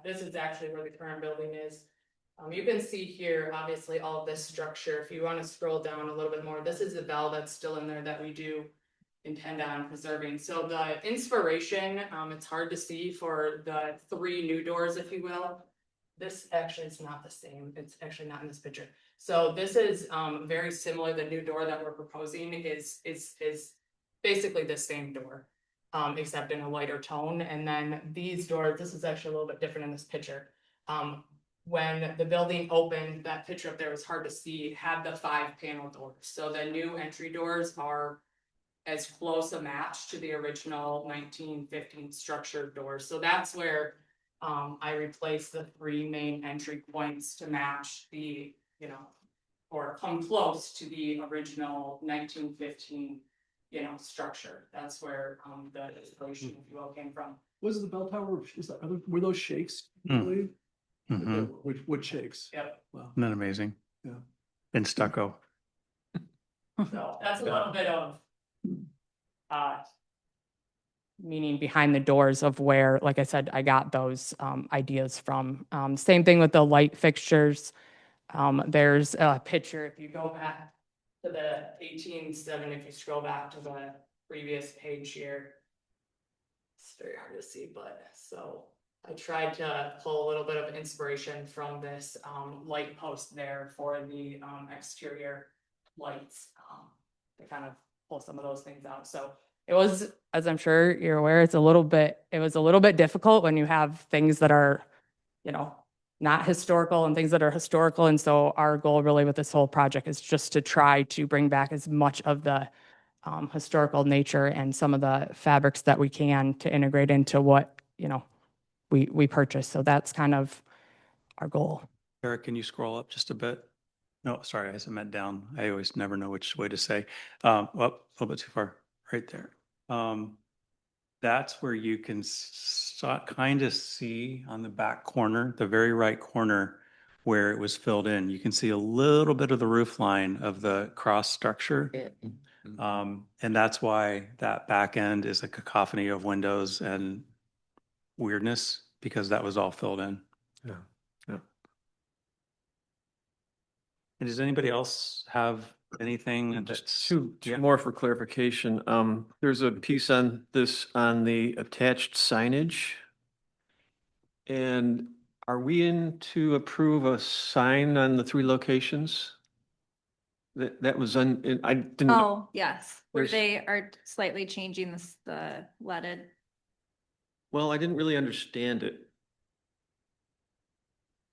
this is actually where the current building is. You can see here, obviously, all of this structure, if you want to scroll down a little bit more, this is the bell that's still in there that we do intend on preserving. So the inspiration, it's hard to see for the 3 new doors, if you will. This actually is not the same. It's actually not in this picture. So this is very similar. The new door that we're proposing is basically the same door, except in a lighter tone. And then these doors, this is actually a little bit different in this picture. When the building opened, that picture up there was hard to see, had the 5 panel doors. So the new entry doors are as close a match to the original 1915 structured doors. So that's where I replaced the 3 main entry points to match the, you know, or come close to the original 1915, you know, structure. That's where the inspiration, if you will, came from. Was the bell tower, were those shakes? Hmm. Really? Mhm. Wood shakes? Yep. Wow. Isn't that amazing? Yeah. And stucco. So that's a little bit of meaning behind the doors of where, like I said, I got those ideas from. Same thing with the light fixtures. There's a picture, if you go back to the 18/7, if you scroll back to the previous page here. It's very hard to see, but so I tried to pull a little bit of inspiration from this light post there for the exterior lights to kind of pull some of those things out. So it was, as I'm sure you're aware, it was a little bit difficult when you have things that are, you know, not historical and things that are historical. And so our goal really with this whole project is just to try to bring back as much of the historical nature and some of the fabrics that we can to integrate into what, you know, we purchase. So that's kind of our goal. Eric, can you scroll up just a bit? No, sorry, I meant down. I always never know which way to say. Up a little bit too far, right there. That's where you can kind of see on the back corner, the very right corner where it was filled in. You can see a little bit of the roof line of the cross structure. And that's why that back end is a cacophony of windows and weirdness, because that was all filled in. Yeah. Yeah. And does anybody else have anything that's? Two Yeah. more for clarification. There's a piece on this, on the attached signage. And are we in to approve a sign on the 3 locations? That was I didn't. Oh, yes, where There's- they are slightly changing the leaded. Well, I didn't really understand it.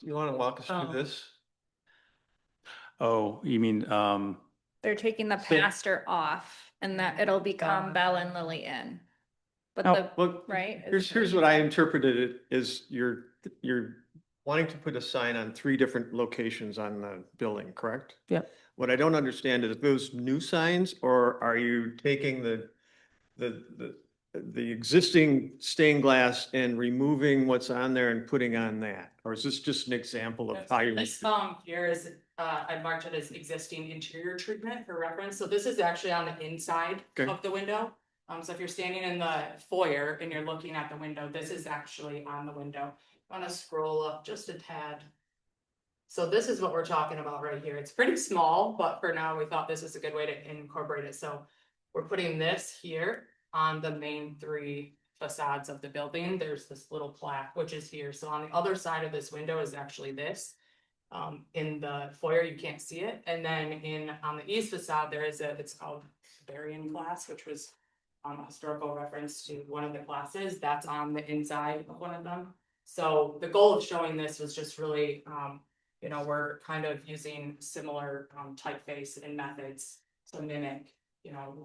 You want to walk us Oh. through this? Oh, you mean, They're taking the Say- pastor off and that it'll become Bell and Lily Inn. But Oh, the, Well, right? here's what I interpreted it is you're wanting to put a sign on 3 different locations on the building, correct? Yep. What I don't understand is those new signs, or are you taking the existing stained glass and removing what's on there and putting on that? Or is this just an example of how you? This here is I marked it as existing interior treatment for reference. So this is actually on the inside Okay. of the window. So if you're standing in the foyer and you're looking at the window, this is actually on the window. I'm gonna scroll up just a tad. So this is what we're talking about right here. It's pretty small, but for now, we thought this is a good way to incorporate it. So we're putting this here on the main three facades of the building. There's this little plaque, which is here. So on the other side of this window is actually this. In the foyer, you can't see it. And then on the east facade, there is it's called Barian class, which was a historical reference to one of the classes. That's on the inside of one of them. So the goal of showing this was just really, we're kind of using similar typeface and methods to mimic,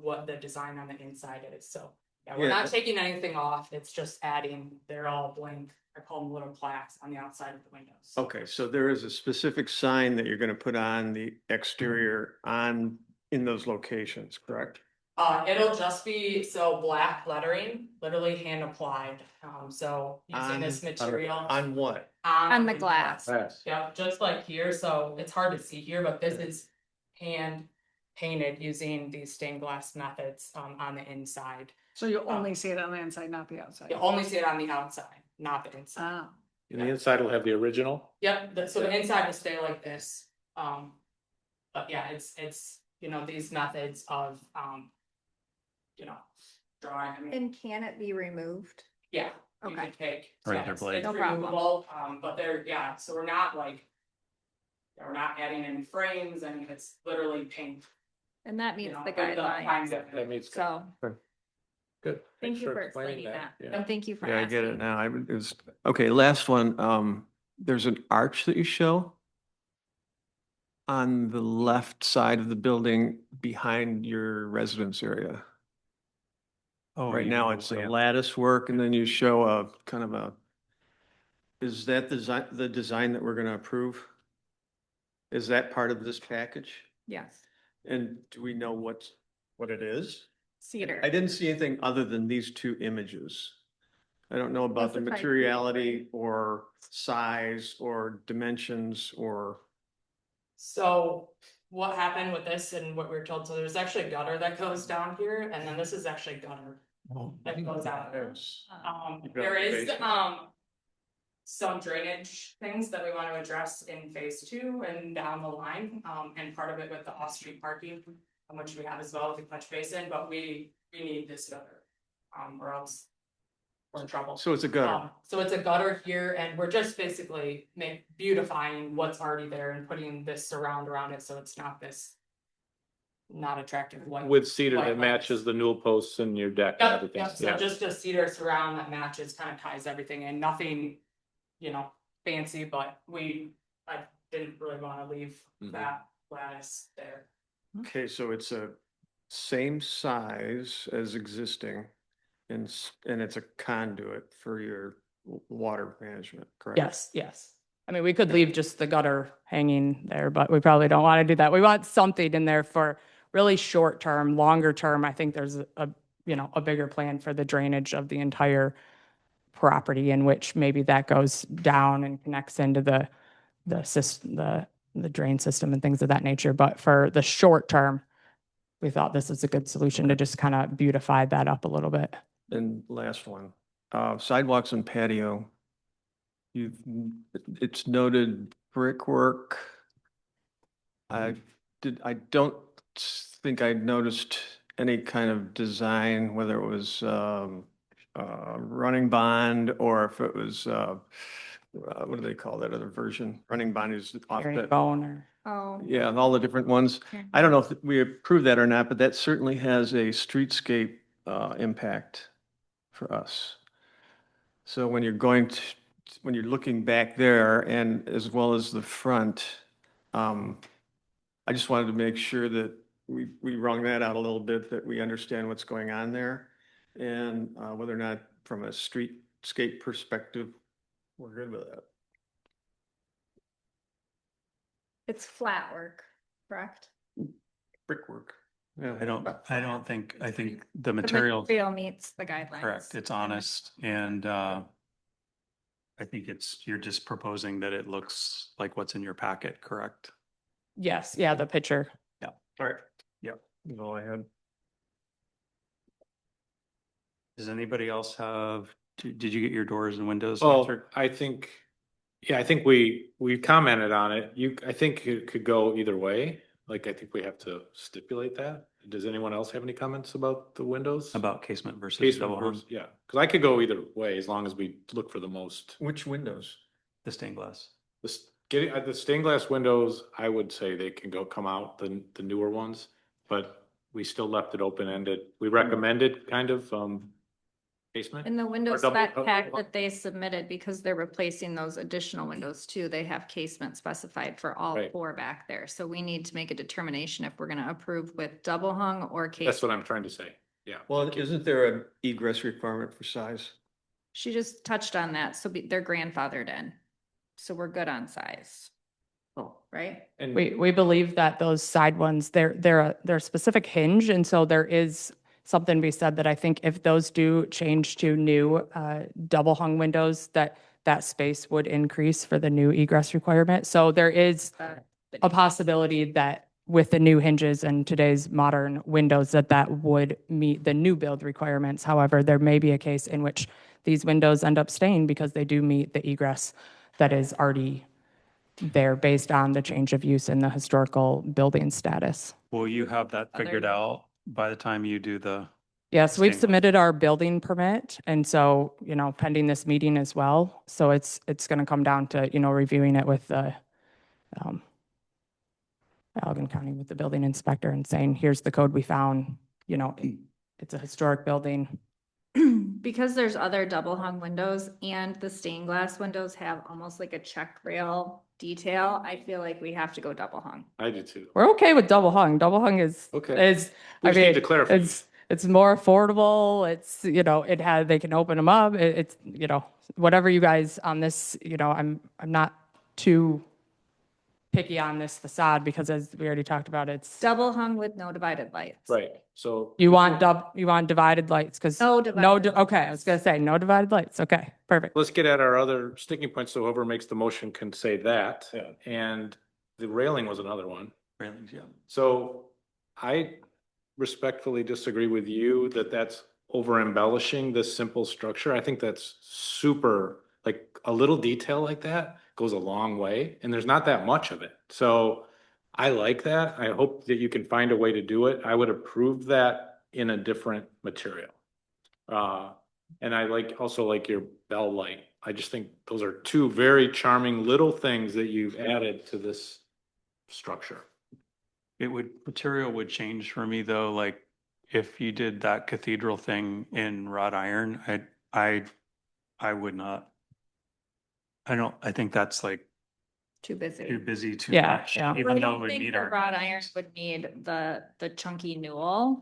what the design on the inside is. So yeah, we're not taking anything off. It's just adding, they're all blank. I call them little plaques on the outside of the windows. Okay, so there is a specific sign that you're gonna put on the exterior in those locations, correct? It'll just be black lettering, literally hand applied. So using this material On what? On the glass. Yes. Yeah, just like here. So it's hard to see here, but this is hand painted using these stained glass methods on the inside. So you only see it on the inside, not the outside. You only see it on the outside, not the inside. Ah, And the inside will have the original. Yep, so the inside will stay like this. But yeah, it's these methods of drawing. I mean, And can it be removed? yeah. You Okay. can take. Razor it's blade. No problem. removable, but so we're not we're not adding any frames, and it's literally paint. And that meets the with kind guidelines. of- That meets. So Good. thank Thanks you for explaining that. Yeah. And thank you for Yeah, I get it asking. now. It was, okay, last one. There's an arch that you show on the left side of the building behind your residence area. Oh, Right you now, mean it's the a lamp. lattice work, and then you show a kind of is that the design that we're gonna approve? Is that part of this package? Yes. And do we know what it is? Cedar. I didn't see anything other than these two images. I don't know about the Specified materiality or size or dimensions or, So what happened with this and what we were told, so there's actually a gutter that goes down here, and then this is actually a gutter that goes out. There is, some drainage things that we want to address in phase 2 and down the line, and part of it with the off-street parking, which we have as well with the catch basin, but we need this gutter, or else we're in trouble. so it's a gutter. So it's a gutter here, and we're just basically beautifying what's already there and putting this surround around it, so it's not this not attractive white. With cedar white that lines. matches the newel posts in your deck and Yep, everything. yep, so Yeah. just a cedar surround that matches, kind of ties everything in, nothing, fancy, but I didn't really want to leave Mhm. that lattice there. Okay, so it's a same size as existing and it's a conduit for your water management, correct? Yes. I mean, I mean, we could leave just the gutter hanging there, but we probably don't want to do that. We want something in there for really short term. Longer term, I think there's a bigger plan for the drainage of the entire property, in which maybe that goes down and connects into the system, the drain system and things of that nature. But for the short term, we thought this is a good solution to just kind of beautify that up a little bit. And last one, sidewalks and patio. It's noted brickwork. I don't think I noticed any kind of design, whether it was, running bond or if it was, what do they call that other version? Running bond is off the, Bone or. Oh. yeah, and all the different ones. I don't know if we approve that or not, but that certainly has a streetscape, impact for us. So when you're looking back there and as well as the front, I just wanted to make sure that we wrung that out a little bit, that we understand what's going on there. And whether or not from a streetscape perspective, we're good with that. It's flat work, correct? Brickwork. Yeah. I think the The material, material meets the guidelines. correct, it's honest, and I think you're just proposing that it looks like what's in your packet, correct? Yes, yeah, the picture. Yeah. All right. Yep. Go ahead. Does anybody else have, did you get your doors and windows Well, answered? I think, yeah, I think we commented on it. I think it could go either way. Like, I think we have to stipulate that. Does anyone else have any comments about the windows? About casement versus Casement double hung, versus- Yeah, because I could go either way as long as we look for the most. Which windows? the stained glass. Getting the stained glass windows, I would say they can come out, the newer ones, but we still left it open-ended. We recommended kind of, casement. In the window Or double- spec pack that they submitted, because they're replacing those additional windows too, they have casement specified for all Right. 4 back there. So we need to make a determination if we're gonna approve with double hung or That's casement. what I'm trying to say, yeah. Well, isn't there an egress requirement for size? She just touched on that, so they're grandfathered in. So we're good on size. Oh. Right? And We believe that those side ones, they're a specific hinge, and so there is something to be said that I think if those do change to new double hung windows, that space would increase for the new egress requirement. So there is a possibility that with the new hinges and today's modern windows, that would meet the new build requirements. However, there may be a case in which these windows end up staying because they do meet the egress that is already there based on the change of use in the historical building status. Will you have that Other- figured out by the time you do the, Yes, we've Same. submitted our building permit, and so, pending this meeting as well. So it's going to come down to, reviewing it with the Allegan County with the building inspector and saying, here's the code we found, it's a historic building. Because there's other double hung windows and the stained glass windows have almost like a check rail detail, I feel like we have to go double hung. I do too. We're okay with double hung. Double hung is, Okay. is, We I just need mean, to clarify. it's more affordable. It's, they can open them up. It's, whatever you guys on this, I'm not too picky on this facade because as we already talked about, it's, Double hung with no divided lights. Right, so. you want divided lights because No divided okay, I was gonna say no divided lights. Okay, perfect. Let's get at our other sticking points, so whoever makes the motion can say that. Yeah. And the railing was another one. railings? Yeah. So I respectfully disagree with you that that's over embellishing this simple structure. I think that's super, like, a little detail like that goes a long way, and there's not that much of it. So I like that. I hope that you can find a way to do it. I would approve that in a different material. And I also like your bell light. I just think those are 2 very charming little things that you've added to this structure. Material would change for me though, like if you did that cathedral thing in wrought iron, I would not. I think that's like Too busy. too busy, too Yeah, much, yeah. even though it I would think meet the our. wrought iron would need the chunky newel,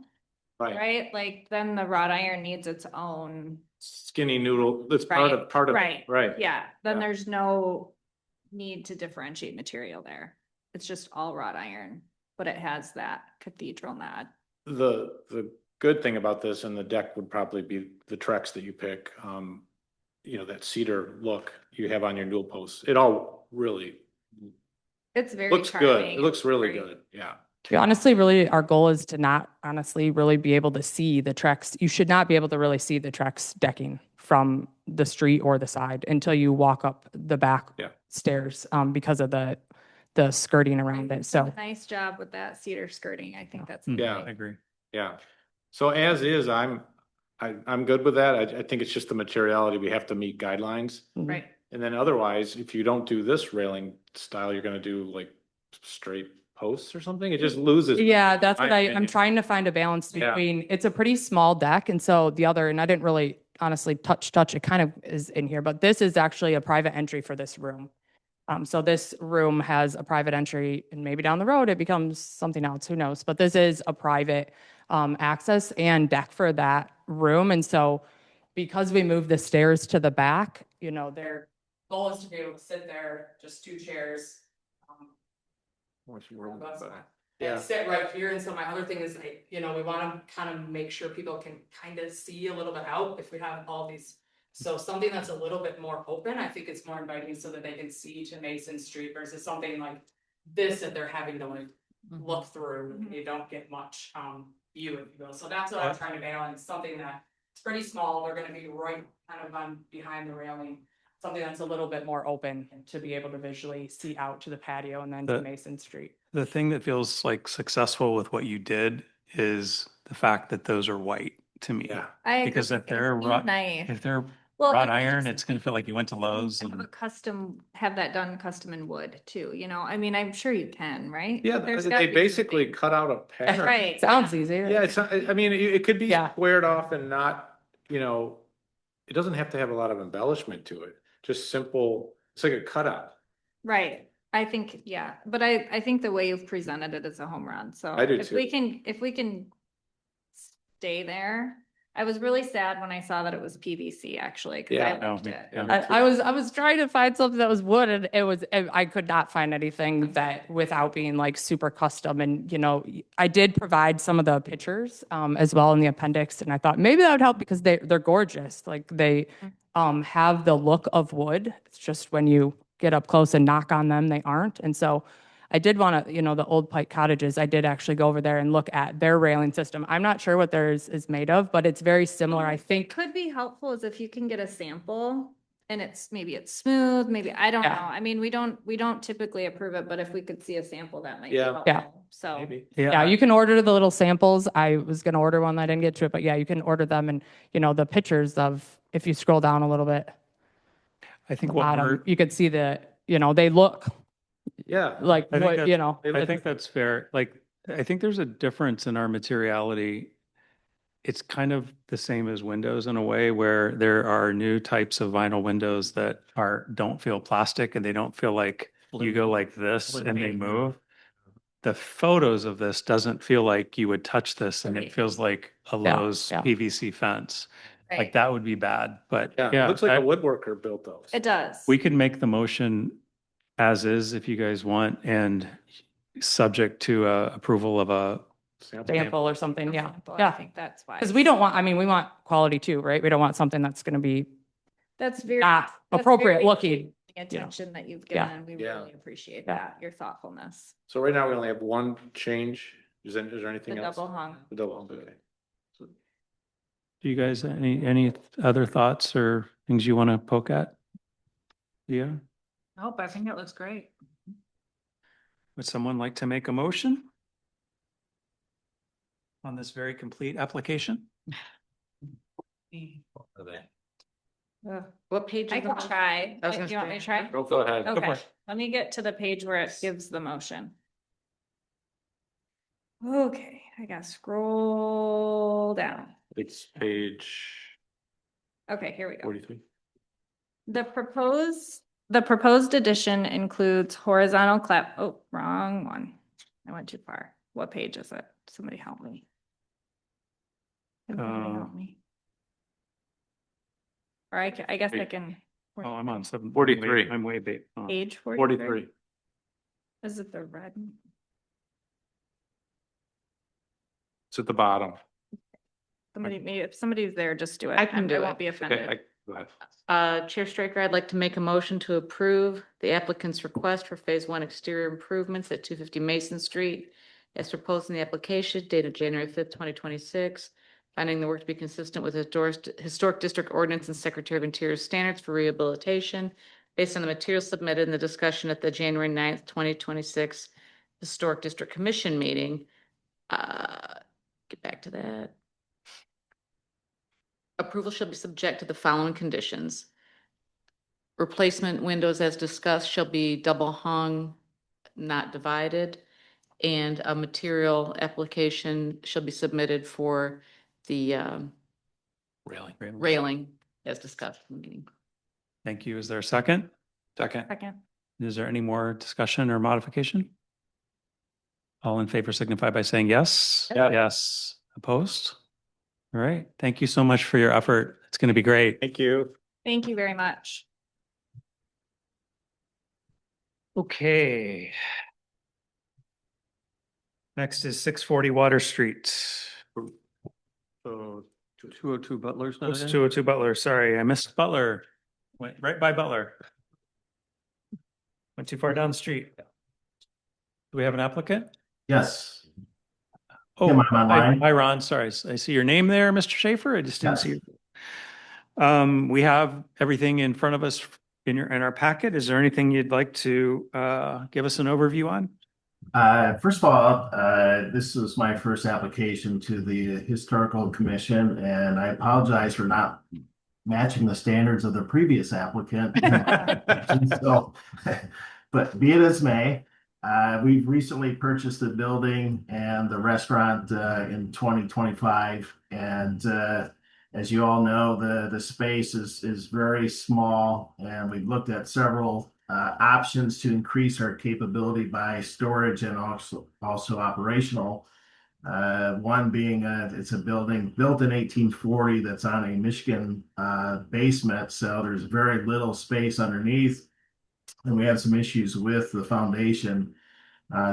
right? Like then the wrought iron needs its own. Skinny noodle, that's part of, Right. right. Yeah, then Yeah. there's no need to differentiate material there. It's just all wrought iron, but it has that cathedral nod. The good thing about this, and the deck would probably be the Trex that you pick, that cedar look you have on your dual posts. It all really It's very looks good. charming. It looks really Very- good, yeah. Honestly, really, our goal is to not honestly really be able to see the Trex. You should not be able to really see the Trex decking from the street or the side until you walk up the back Yeah. stairs because of the skirting around it. So Nice job with that cedar skirting. I think that's. Yeah. I agree. Yeah. So as is, I'm good with that. I think it's just the materiality. We have to meet guidelines. Right. And then otherwise, if you don't do this railing style, you're gonna do like straight posts or something. It just loses. yeah, that's My what I'm opinion. trying to find a balance Yeah. between, it's a pretty small deck. And so and I didn't really honestly touch, it kind of is in here, but this is actually a private entry for this room. So this room has a private entry and maybe down the road it becomes something else, who knows? But this is a private access and deck for that room. And so because we moved the stairs to the back, their goal is to be able to sit there, just 2 chairs. Yeah. And sit right here. And so my other thing is like, we want to kind of make sure people can kind of see a little bit out if we have all these. So something that's a little bit more open, I think it's more inviting so that they can see to Mason Street versus something like this that they're having to like look through, Mhm. you don't get much view, if you will. So that's what I'm trying to balance, something that it's pretty small, they're gonna be right kind of on behind the railing. Something that's a little bit more open to be able to visually see out to the patio and then to The- Mason Street. The thing that feels like successful with what you did is the fact that those are white to me. Yeah. I agree. Because if It's they're so wrought, nice. if they're Well, wrought and iron, it's gonna feel like you went to Lowe's have a and custom, have that done custom in wood too, you know, I mean, I'm sure you can, right? Yeah, There's they gotta be basically something. cut out a pattern. Right. Sounds easier. Yeah, it's, not- I mean, it could be Yeah. squared off and not, you know, it doesn't have to have a lot of embellishment to it. Just simple, it's like a cutout. Right, I think, yeah, but I think the way you've presented it is a home run, so. I do If we too. if we can stay there, I was really sad when I saw that it was PVC actually, cause Yeah. I liked me- it. yeah. I was trying to find something that was wood and I could not find anything that without being like super custom. And, you know, I did provide some of the pictures as well in the appendix. And I thought maybe that would help because they're gorgeous. Like they have the look of wood. It's just when you get up close and knock on them, they aren't. And so I did want to, you know, the Old Pike Cottages, I did actually go over there and look at their railing system. I'm not sure what theirs is made of, but it's very similar, I think. Could be helpful is if you can get a sample and maybe it's smooth, maybe, I don't know. Yeah. I mean, we don't typically approve it, but if we could see a sample, that might be Yeah. Yeah. helpful, so. Maybe. Yeah, you can order the little samples. I was gonna order one, I didn't get to it, but yeah, you can order them and, you know, the pictures of, if you scroll down a little bit, I think the what bottom, we're, you could see the, you know, they look Yeah. like I think what, that's- you know. I think that's fair. Like, I think there's a difference in our materiality. It's kind of the same as windows in a way where there are new types of vinyl windows that don't feel plastic and they don't feel like you go like this and they move. The photos of this doesn't feel like you would touch this and it Right. feels like a Yeah, Lowe's yeah. PVC fence. Like Right. that would be bad, but Yeah, it yeah, looks like a woodworker built those. It does. we can make the motion as is if you guys want and subject to approval of a, Sample or something, yeah, Sample, I yeah. think that's why. Because we don't want, I mean, we want quality too, right? We don't want something that's gonna be That's very. not that's appropriate very looking. The attention that you've Yeah. given, and we Yeah. really appreciate Yeah. that, your thoughtfulness. So right now we only have one change. Is there anything The else? double hung. The double, okay. do you guys, any other thoughts or things you want to poke at? Yeah, Nope, I think it looks great. would someone like to make a motion on this very complete application? What page? I is can it? try. I was Do gonna you want me say- to try? Go ahead. Okay, let me get to the page where it gives the motion. Okay, I gotta scroll down. It's page Okay, here we go. 43. The proposed addition includes horizontal clap, oh, wrong one. I went too far. What page is it? Somebody help me. Everybody help me. Or I guess I can. Oh, I'm on 7. 43. I'm way big. Page 43. Is it the red? It's at the bottom. Somebody, maybe if somebody's there, just do it. I can do won't it. be Okay, offended. go ahead. Chair Striker, I'd like to make a motion to approve the applicant's request for Phase 1 exterior improvements at 250 Mason Street as proposed in the application dated January 5th, 2026, finding the work to be consistent with Historic District Ordinance and Secretary of Interior standards for rehabilitation based on the materials submitted in the discussion at the January 9th, 2026 Historic District Commission meeting. Get back to that. Approval shall be subject to the following conditions. Replacement windows as discussed shall be double hung, not divided, and a material application shall be submitted for the railing as discussed in the meeting. Thank you. Is there a second? Second. Second. Is there any more discussion or modification? All in favor signify by saying yes. Yeah. Yes. Opposed? All right. Thank you so much for your effort. It's going to be great. Thank you. Thank you very much. Okay. Next is 640 Water Street. So 202 Butler's not Oops, in? 202 Butler. Sorry, I missed Butler. Went right by Butler. Went too far down the street. Do we have an applicant? Yes. Oh, Am I online? hi, Ron. Sorry. I see your name there, Mr. Schaefer. I just didn't Yes. see you. We have everything in front of us in our packet. Is there anything you'd like to give us an overview on? First of all, this was my first application to the Historical Commission, and I apologize for not matching the standards of the previous applicant. So, but be it as may, we've recently purchased the building and the restaurant in 2025, and as you all know, the space is very small, and we've looked at several options to increase our capability by storage and also operational. One being it's a building built in 1840 that's on a Michigan basement, so there's very little space underneath, and we have some issues with the foundation.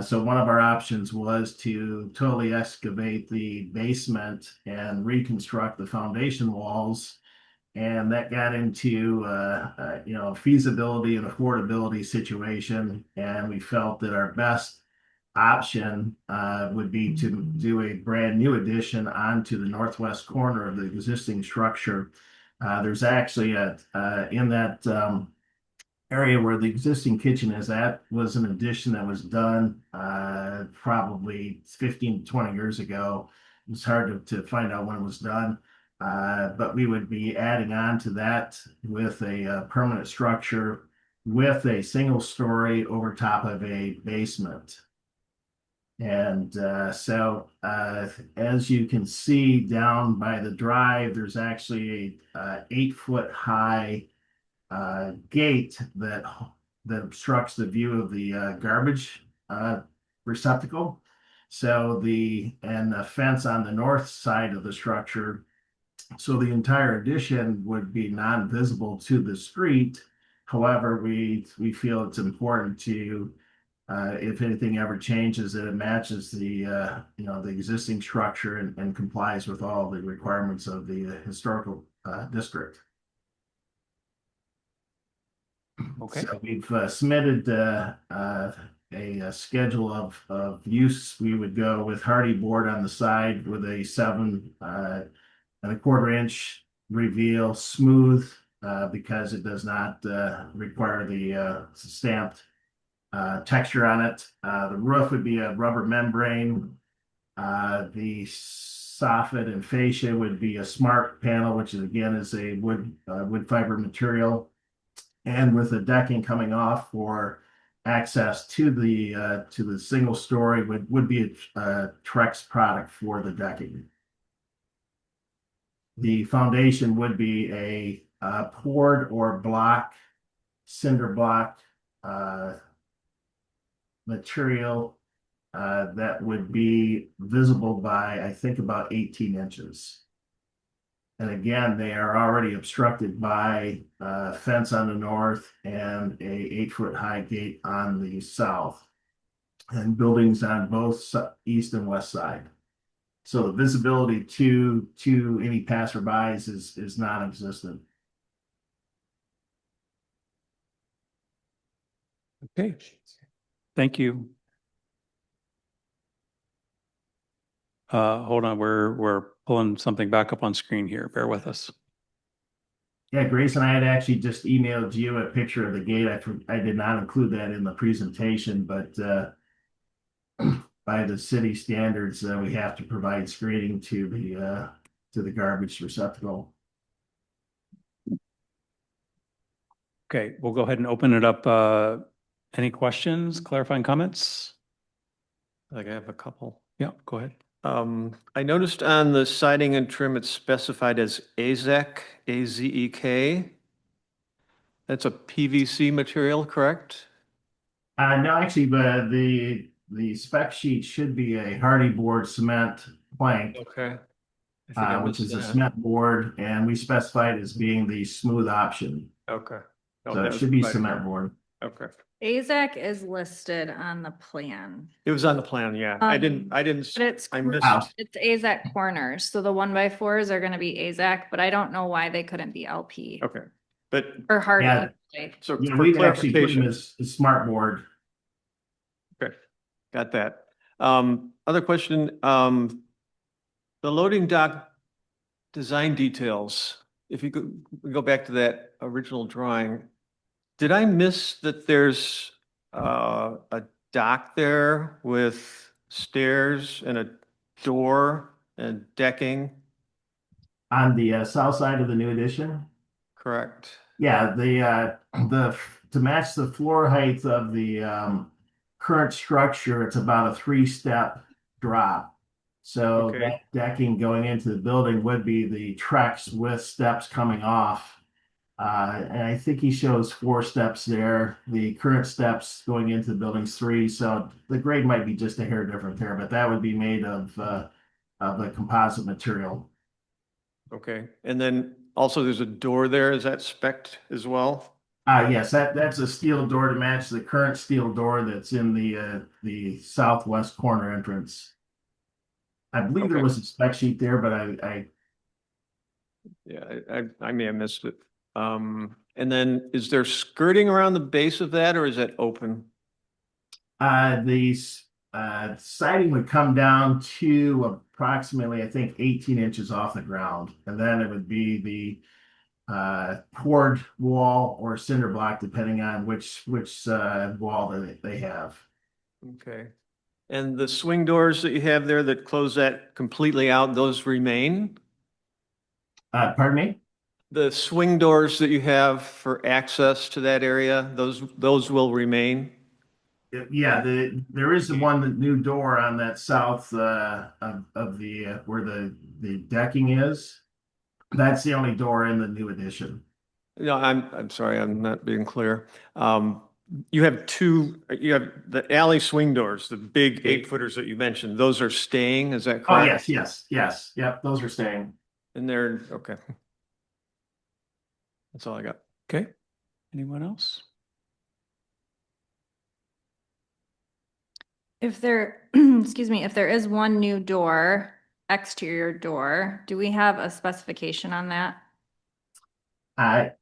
So one of our options was to totally excavate the basement and reconstruct the foundation walls. And that got into feasibility and affordability situation. And we felt that our best option would be to do a brand new addition onto the northwest corner of the existing structure. There's actually in that area where the existing kitchen is at was an addition that was done probably 15 to 20 years ago. It's hard to find out when it was done, but we would be adding on to that with a permanent structure with a single story over top of a basement. And so as you can see down by the drive, there's actually a 8-foot high gate that obstructs the view of the garbage receptacle. So the fence on the north side of the structure, so the entire addition would be non-visible to the street. However, we feel it's important to if anything ever changes, that it matches the the existing structure and complies with all the requirements of the historical district. Okay. So we've submitted a schedule of use. We would go with hardy board on the side with a 7¼ inch reveal, smooth because it does not require the stamped texture on it. The roof would be a rubber membrane. The soffit and fascia would be a smart panel, which is again is a wood fiber material, and with the decking coming off for access to the single story would be a Trex product for the decking. The foundation would be a poured or block, cinder block material that would be visible by, I think, about 18 inches. And again, they are already obstructed by a fence on the north and a 8-foot high gate on the south, and buildings on both east and west side. So the visibility to any passerbys is non-existent. Okay. Thank you. Hold on, we're pulling something back up on screen here. Bear with us. Yeah, Grace and I had actually just emailed you a picture of the gate. I did not include that in the presentation, but by the city standards, we have to provide screening to the garbage receptacle. Okay, we'll go ahead and open it up. Any questions, clarifying comments? I think I have a couple. Yeah, go ahead. I noticed on the siding and trim, it's specified as AZEK, AZEK. That's a PVC material, correct? No, actually, but the spec sheet should be a hardy board cement plank, Okay. which is a cement board, and we specified as being the smooth option. Okay. Oh, So that it was should be my- cement board. Okay. AZAC is listed on the plan. It was on the plan, yeah. I didn't, But it's, I missed. it's AZAC corners, so the 1x4s are gonna be AZAC, but I don't know why they couldn't be LP Okay, but or Hardy. Yeah. like. so Yeah, for we'd actually put them clarification, as smart board. okay. got that. Other question, the loading dock design details, if you could go back to that original drawing, did I miss that there's a dock there with stairs and a door and decking? On the south side of the new addition? Correct. Yeah, to match the floor height of the current structure, it's about a 3-step drop. So Okay. that decking going into the building would be the tracks with steps coming off. And I think he shows 4 steps there. The current steps going into the building's 3. So the grade might be just a hair different there, but that would be made of the composite material. Okay, and then also there's a door there, is that spec'd as well? Yes, that's a steel door to match the current steel door that's in the southwest corner entrance. I believe there Okay. was a spec sheet there, but Yeah, I may have missed it. And then is there skirting around the base of that or is that open? the siding would come down to approximately, I think, 18 inches off the ground, and then it would be the poured wall or cinder block, depending on which wall that they have. Okay. And the swing doors that you have there that close that completely out, those remain? Pardon me? The swing doors that you have for access to that area, those will remain? Yeah, there is the new door on that south of the where the decking is. That's the only door in the new addition. No, I'm sorry, I'm not being clear. You have the alley swing doors, the big 8-footers that you mentioned, those are staying, is that Oh, correct? yes. Yep, those are staying. And they're, okay. That's all I got. Okay. Anyone else? If there, excuse me, if there is one new door, exterior door, do we have a specification on that? I'm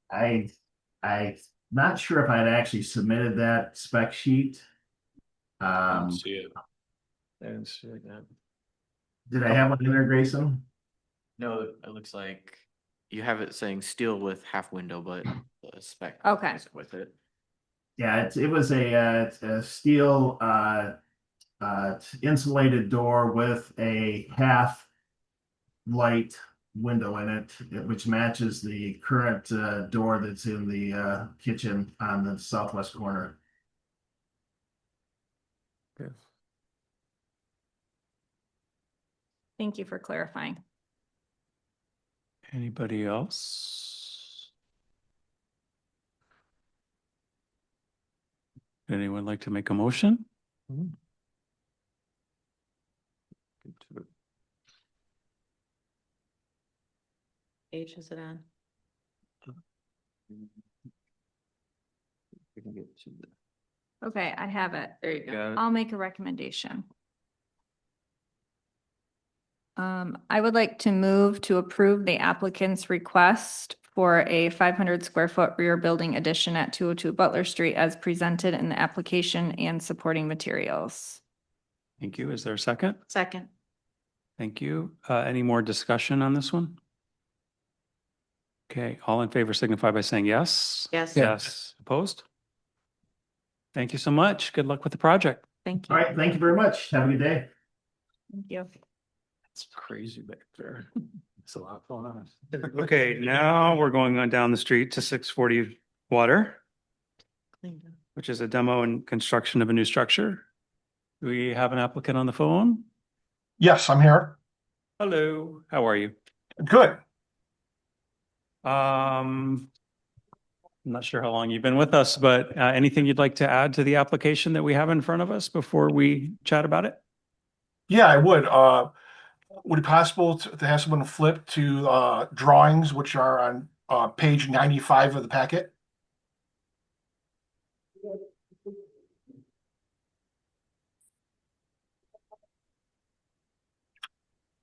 not sure if I'd actually submitted that spec sheet. See it. I didn't see it yet. Did I have one in there, Grayson? No, it looks like you have it saying steel with half window, but the spec Okay. is with it. Yeah, it was a steel insulated door with a half light window in it, which matches the current door that's in the kitchen on the southwest corner. Okay. Thank you for clarifying. Anybody else? Anyone like to make a motion? H is it on? We can get to the. Okay, I have it. There you go. Got it. I'll make a recommendation. I would like to move to approve the applicant's request for a 500 square foot rear building addition at 202 Butler Street as presented in the application and supporting materials. Thank you. Is there a second? Second. Thank you. Any more discussion on this one? Okay, all in favor signify by saying yes. Yes. Yes. Opposed? Thank you so much. Good luck with the project. Thank All you. right, thank you very much. Have a good day. Thank you. It's crazy back there. It's a lot going on. Okay, now we're going on down the street to 640 Water, which is a demo and construction of a new structure. Do we have an applicant on the phone? Yes, I'm here. Hello, how are you? Good. I'm not sure how long you've been with us, but anything you'd like to add to the application that we have in front of us before we chat about it? Yeah, I would. Would it be possible to have someone flip to drawings, which are on page 95 of the packet?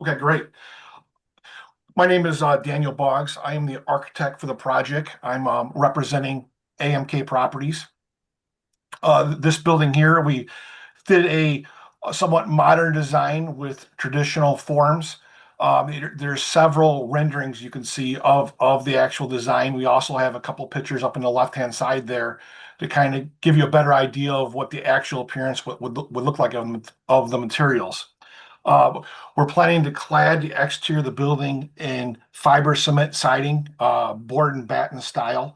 Okay, great. My name is Daniel Boggs. I am the architect for the project. I'm representing AMK Properties. This building here, we did a somewhat modern design with traditional forms. There's several renderings you can see of the actual design. We also have a couple pictures up in the left-hand side there to kind of give you a better idea of what the actual appearance would look like of the materials. We're planning to clad the exterior of the building in fiber cement siding, board and batten style.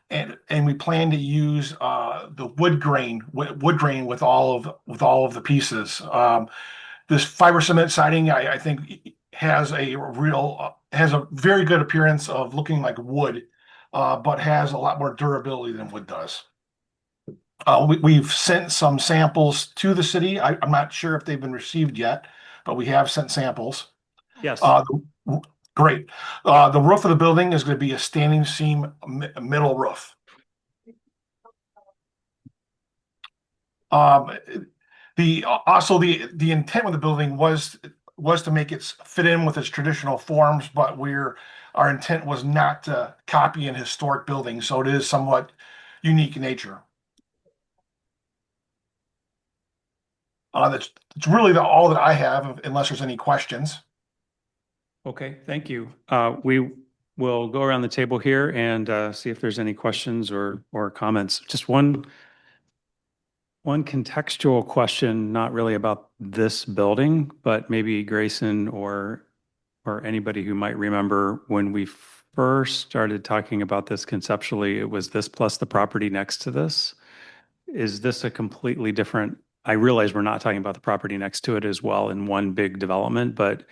And we plan to use the wood grain with all of the pieces. This fiber cement siding, I think, has a very good appearance of looking like wood, but has a lot more durability than wood does. We've sent some samples to the city. I'm not sure if they've been received yet, but we have sent samples. Yes. Great. The roof of the building is going to be a standing seam middle roof. The intent with the building was to make it fit in with its traditional forms, but our intent was not to copy an historic building, so it is somewhat unique in nature. That's really all that I have, unless there's any questions. Okay, thank you. We will go around the table here and see if there's any questions or comments. Just one contextual question, not really about this building, but maybe Grayson or anybody who might remember when we first started talking about this conceptually, it was this plus the property next to this. Is this a completely different? I realize we're not talking about the property next to it as well in one big development, but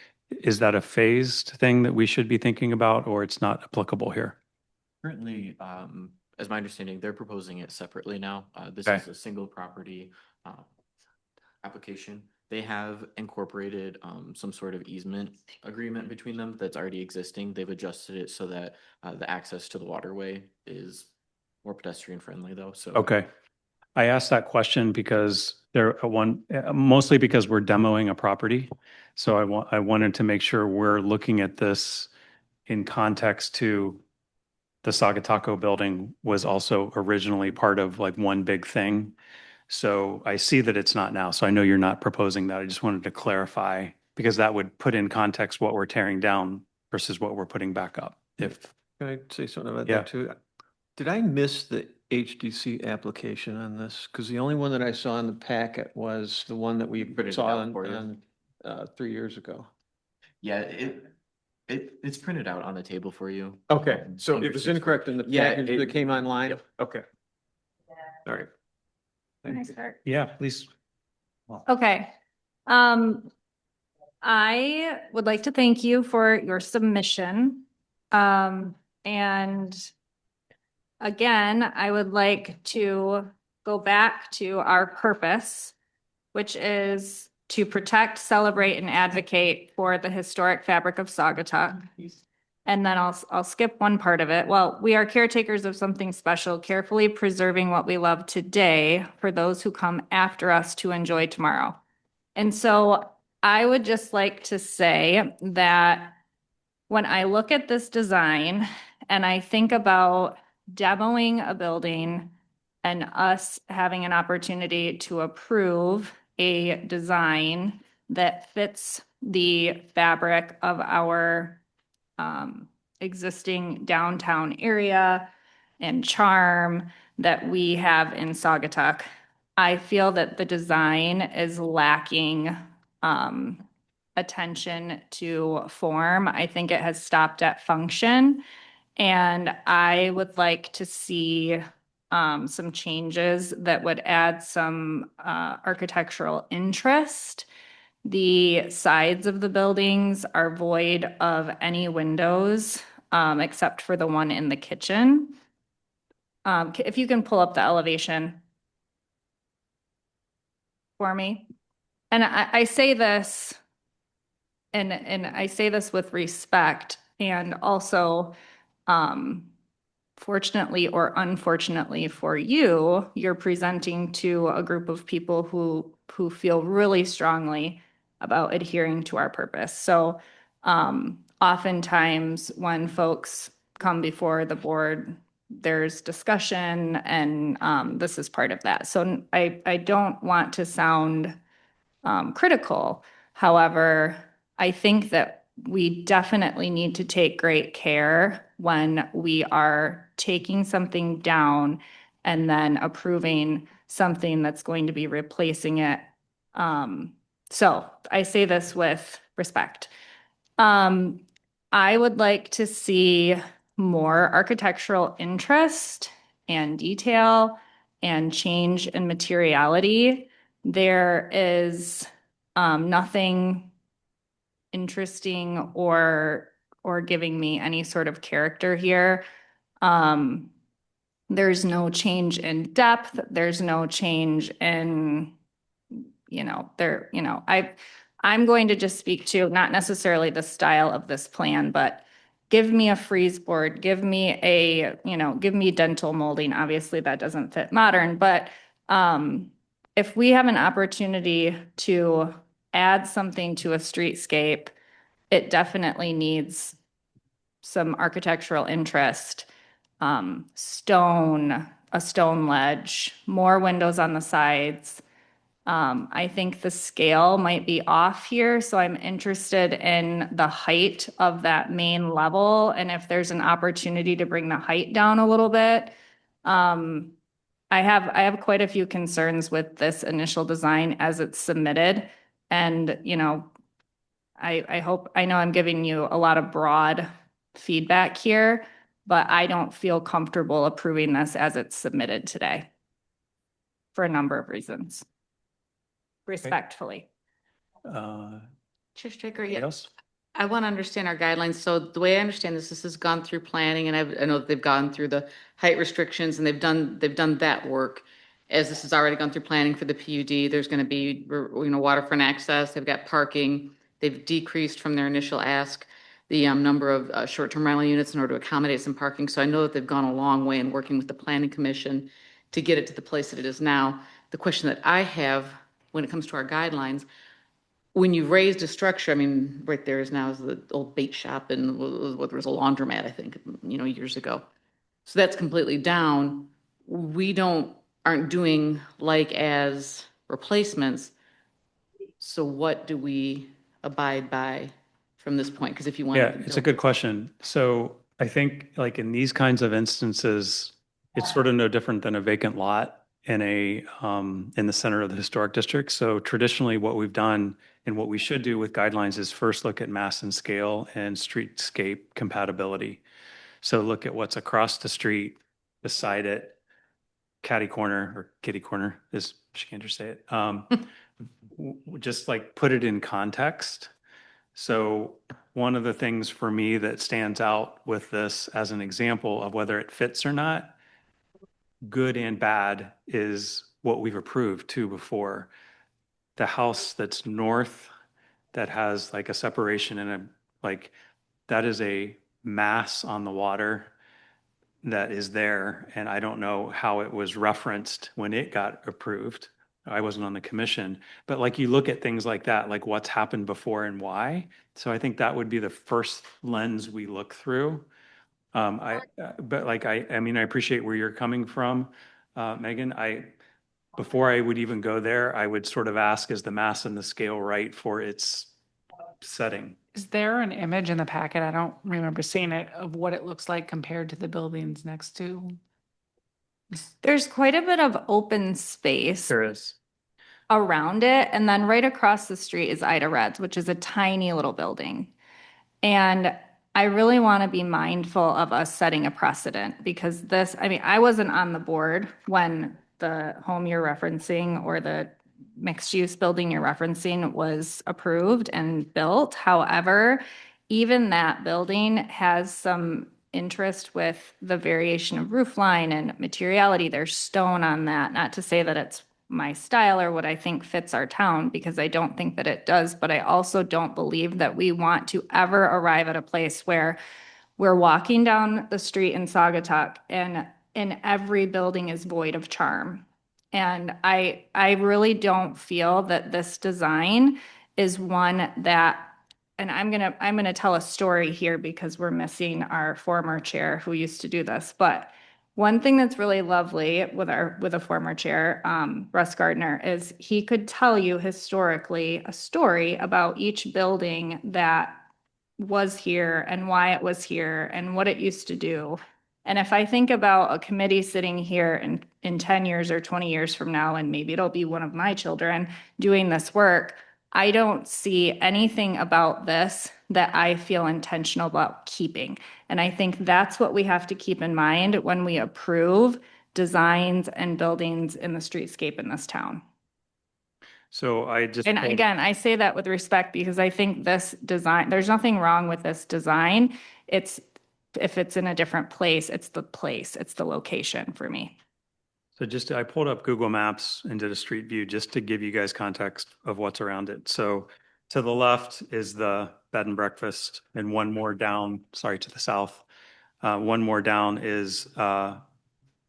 is that a phased thing that we should be thinking about, or it's not applicable here? Currently, as my understanding, they're proposing it separately now. This Okay. is a single property application. They have incorporated some sort of easement agreement between them that's already existing. They've adjusted it so that the access to the waterway is more pedestrian friendly though. So Okay. I asked that question because mostly because we're demoing a property. So I wanted to make sure we're looking at this in context to the Sagataco building was also originally part of like one big thing. So I see that it's not now. So I know you're not proposing that. I just wanted to clarify because that would put in context what we're tearing down versus what we're putting back up. Can I say something about Yeah. that too? Did I miss the HDC application on this? Because the only one that I saw in the packet was the one that we Printed it saw out for you. on 3 years ago. yeah, it's printed out on the table for you. Okay, so it was incorrect in the Yeah, package that came online? Yep. Okay. All right. Can I start? Yeah, please. Okay. I would like to thank you for your submission. And again, I would like to go back to our purpose, which is to protect, celebrate, and advocate for the historic fabric of Saugatuck. And then I'll skip one part of it. Well, we are caretakers of something special, carefully preserving what we love today for those who come after us to enjoy tomorrow. And so I would just like to say that when I look at this design and I think about demoing a building and us having an opportunity to approve a design that fits the fabric of our existing downtown area and charm that we have in Saugatuck, I feel that the design is lacking attention to form. I think it has stopped at function. And I would like to see some changes that would add some architectural interest. The sides of the buildings are void of any windows except for the one in the kitchen. If you can pull up the elevation for me. And I say this, and I say this with respect, and also, fortunately or unfortunately for you, you're presenting to a group of people who feel really strongly about adhering to our purpose. So oftentimes when folks come before the board, there's discussion, and this is part of that. So I don't want to sound critical. However, I think that we definitely need to take great care when we are taking something down and then approving something that's going to be replacing it. So I say this with respect. I would like to see more architectural interest and detail and change in materiality. There is nothing interesting or giving me any sort of character here. There's no change in depth. There's no change in, I'm going to just speak to not necessarily the style of this plan, but give me a freeze board, give me dental molding. Obviously that doesn't fit modern, but if we have an opportunity to add something to a streetscape, it definitely needs some architectural interest. A stone ledge, more windows on the sides. I think the scale might be off here, so I'm interested in the height of that main level and if there's an opportunity to bring the height down a little bit. I have quite a few concerns with this initial design as it's submitted. And, I know I'm giving you a lot of broad feedback here, but I don't feel comfortable approving this as it's submitted today for a number of reasons. Respectfully. Chair Stricker, Anything yeah. else? I want to understand our guidelines. So the way I understand this has gone through planning, and I know that they've gone through the height restrictions, and they've done that work. As this has already gone through planning for the PUD, there's going to be, waterfront access. They've got parking. They've decreased from their initial ask the number of short-term rental units in order to accommodate some parking. So I know that they've gone a long way in working with the Planning Commission to get it to the place that it is now. The question that I have when it comes to our guidelines, when you raised a structure, I mean, right there is now is the old bait shop and what was a laundromat, I think, years ago. So that's completely down. We aren't doing like as replacements. So what do we abide by from this point? Because if you want. Yeah, it's a good question. So I think like in these kinds of instances, it's sort of no different than a vacant lot in the center of the historic district. So traditionally what we've done and what we should do with guidelines is first look at mass and scale and streetscape compatibility. So look at what's across the street, beside it, kitty corner, as Shikander say it. Just like put it in context. So one of the things for me that stands out with this as an example of whether it fits or not, good and bad, is what we've approved too before. The house that's north that has like a separation and that is a mass on the water that is there. And I don't know how it was referenced when it got approved. I wasn't on the commission, but like you look at things like that, like what's happened before and why. So I think that would be the first lens we look through. I appreciate where you're coming from, Megan. Before I would even go there, I would sort of ask, is the mass and the scale right for its setting? Is there an image in the packet? I don't remember seeing it, of what it looks like compared to the buildings next to. There's quite a bit of open space. There is. Around it. And then right across the street is Ida Reds, which is a tiny little building. And I really want to be mindful of us setting a precedent because I wasn't on the board when the home you're referencing or the mixed use building you're referencing was approved and built. However, even that building has some interest with the variation of roof line and materiality. There's stone on that. Not to say that it's my style or what I think fits our town, because I don't think that it does, but I also don't believe that we want to ever arrive at a place where we're walking down the street in Saugatuck and every building is void of charm. And I really don't feel that this design is one that, and I'm gonna tell a story here because we're missing our former chair who used to do this, but One thing that's really lovely with a former chair, Russ Gardner, is he could tell you historically a story about each building that was here and why it was here and what it used to do. And if I think about a committee sitting here in 10 years or 20 years from now, and maybe it'll be one of my children doing this work, I don't see anything about this that I feel intentional about keeping. And I think that's what we have to keep in mind when we approve designs and buildings in the streetscape in this town. So I just. And pulled- again, I say that with respect because I think this design, there's nothing wrong with this design. It's, if it's in a different place, it's the location for me. So I pulled up Google Maps and did a street view just to give you guys context of what's around it. So to the left is the bed and breakfast, and one more down, sorry, to the south. One more down is Ship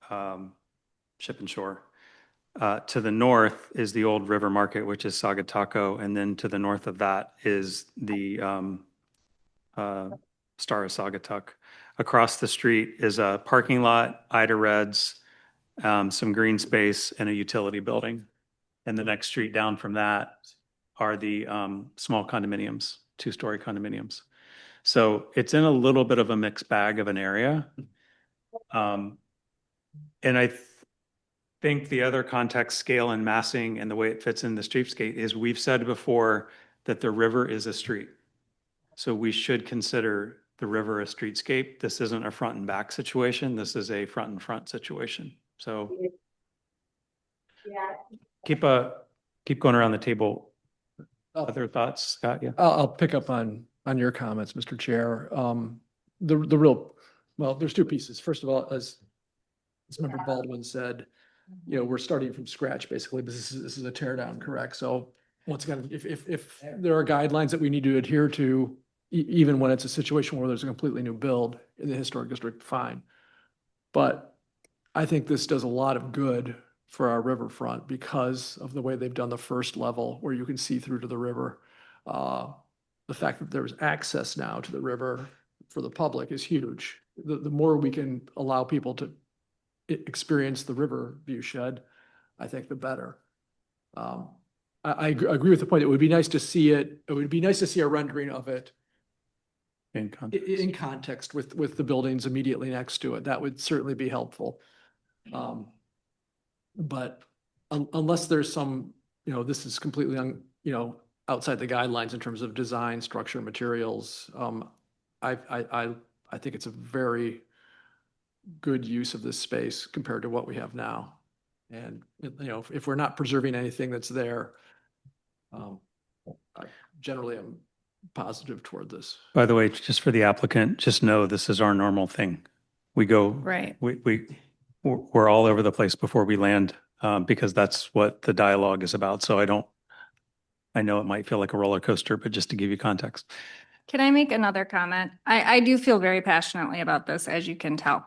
and Shore. To the north is the old River Market, which is Sagataco, and then to the north of that is the Star of Sagatuck. Across the street is a parking lot, Ida Reds, some green space, and a utility building. And the next street down from that are the small condominiums, 2-story condominiums. So it's in a little bit of a mixed bag of an area. And I think the other context, scale and massing and the way it fits in the streetscape is we've said before that the river is a street. So we should consider the river a streetscape. This isn't a front and back situation. This is a front and front situation. So keep going around the table. Other thoughts, Scott? Yeah. I'll pick up on your comments, Mr. Chair. There's two pieces. First of all, as Member Baldwin said, we're starting from scratch basically, but this is a tear down, correct? So once again, if there are guidelines that we need to adhere to, even when it's a situation where there's a completely new build in the historic district, fine. But I think this does a lot of good for our riverfront because of the way they've done the first level where you can see through to the river. The fact that there's access now to the river for the public is huge. The more we can allow people to experience the river view shed, I think the better. I agree with the point. It would be nice to see it. It would be nice to see a rendering of it in context with the buildings immediately next to it. That would certainly be helpful. But unless there's some, this is completely outside the guidelines in terms of design, structure, materials. I think it's a very good use of this space compared to what we have now. And, if we're not preserving anything that's there, I generally am positive toward this. By the way, just for the applicant, just know this is our normal thing. We go, Right. We're all over the place before we land because that's what the dialogue is about. So I know it might feel like a roller coaster, but just to give you context. Can I make another comment? I do feel very passionately about this, as you can tell.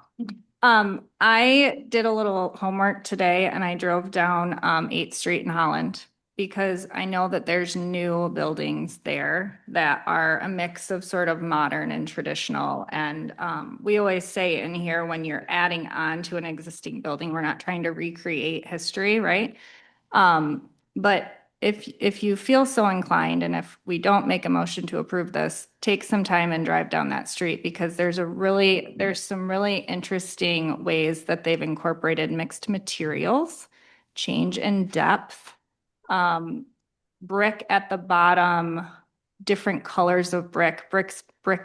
I did a little homework today and I drove down 8th Street in Holland because I know that there's new buildings there that are a mix of sort of modern and traditional. And we always say in here, when you're adding on to an existing building, we're not trying to recreate history, right? But if you feel so inclined, and if we don't make a motion to approve this, take some time and drive down that street because there's some really interesting ways that they've incorporated mixed materials, change in depth, brick at the bottom, different colors of brick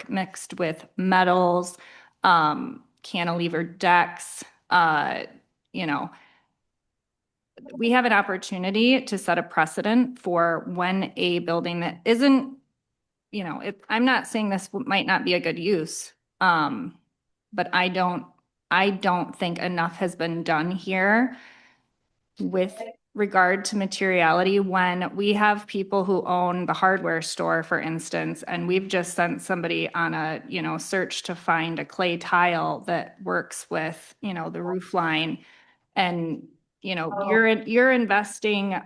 mixed with metals, cantilever decks, we have an opportunity to set a precedent for when a building that isn't, I'm not saying this might not be a good use, but I don't think enough has been done here with regard to materiality when we have people who own the hardware store, for instance, and we've just sent somebody on a, search to find a clay tile that works with, the roof line. And you're investing,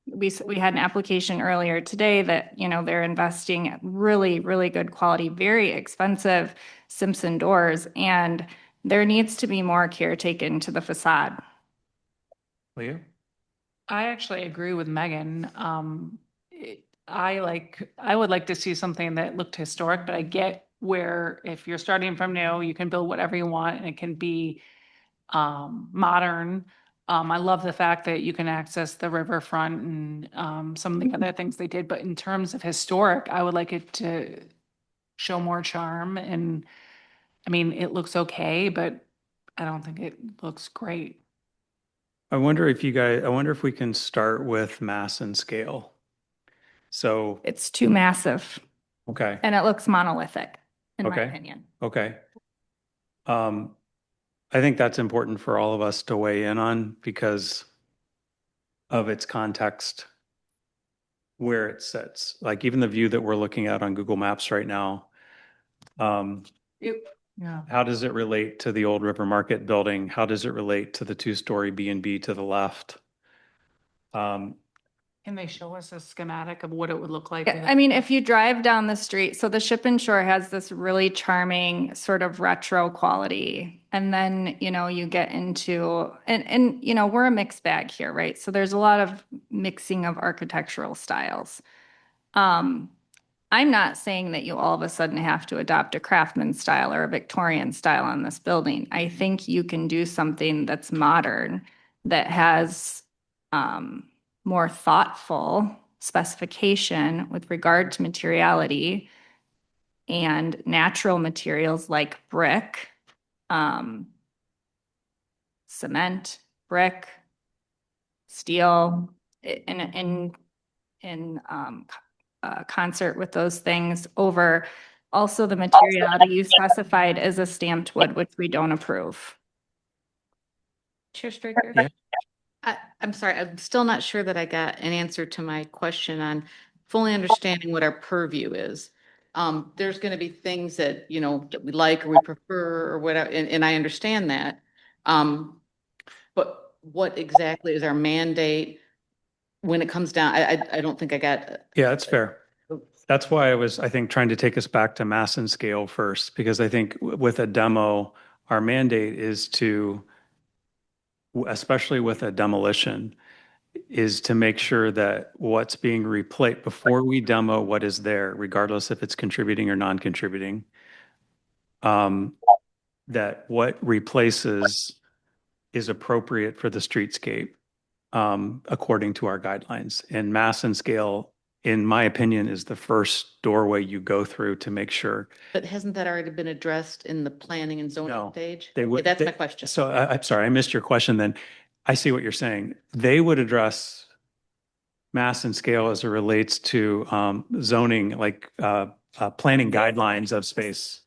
we had an application earlier today that, they're investing really, really good quality, very expensive Simpson doors. And there needs to be more care taken to the facade. Leo? I actually agree with Megan. I would like to see something that looked historic, but I get where if you're starting from new, you can build whatever you want and it can be modern. I love the fact that you can access the riverfront and some of the other things they did, but in terms of historic, I would like it to show more charm. And I mean, it looks okay, but I don't think it looks great. I wonder if we can start with mass and scale. So, It's too massive okay, and it looks monolithic, in my Okay. opinion. okay. I think that's important for all of us to weigh in on because of its context, where it sits. Like even the view that we're looking at on Google Maps right now, Yeah. how does it relate to the old River Market building? How does it relate to the two-story B&B to the left? Can they show us a schematic of what it would look like? Yeah, I mean, if you drive down the street, so the Ship and Shore has this really charming sort of retro quality. And then, you get into, and, we're a mixed bag here, right? So there's a lot of mixing of architectural styles. I'm not saying that you all of a sudden have to adopt a craftsman style or a Victorian style on this building. I think you can do something that's modern, that has, more thoughtful specification with regard to materiality and natural materials like brick, cement, brick, steel, in concert with those things over also the materiality you specified as a stamped wood, which we don't approve. Chair Stricker? Yeah. I'm sorry, I'm still not sure that I got an answer to my question on fully understanding what our purview is. There's going to be things that, that we like or we prefer or whatever, and I understand that. But what exactly is our mandate when it comes down? I don't think I got. Yeah, that's fair. That's why I think, trying to take us back to mass and scale first, because I think with a demo, our mandate is to, especially with a demolition, is to make sure that what's being replaced before we demo what is there, regardless if it's contributing or non-contributing, that what replaces is appropriate for the streetscape, according to our guidelines. And mass and scale, in my opinion, is the first doorway you go through to make sure. But hasn't that already been addressed in the planning and zoning No, stage? they would- Okay, that's they- my question. So I'm sorry, I missed your question then. I see what you're saying. They would address mass and scale as it relates to zoning, like planning guidelines of space.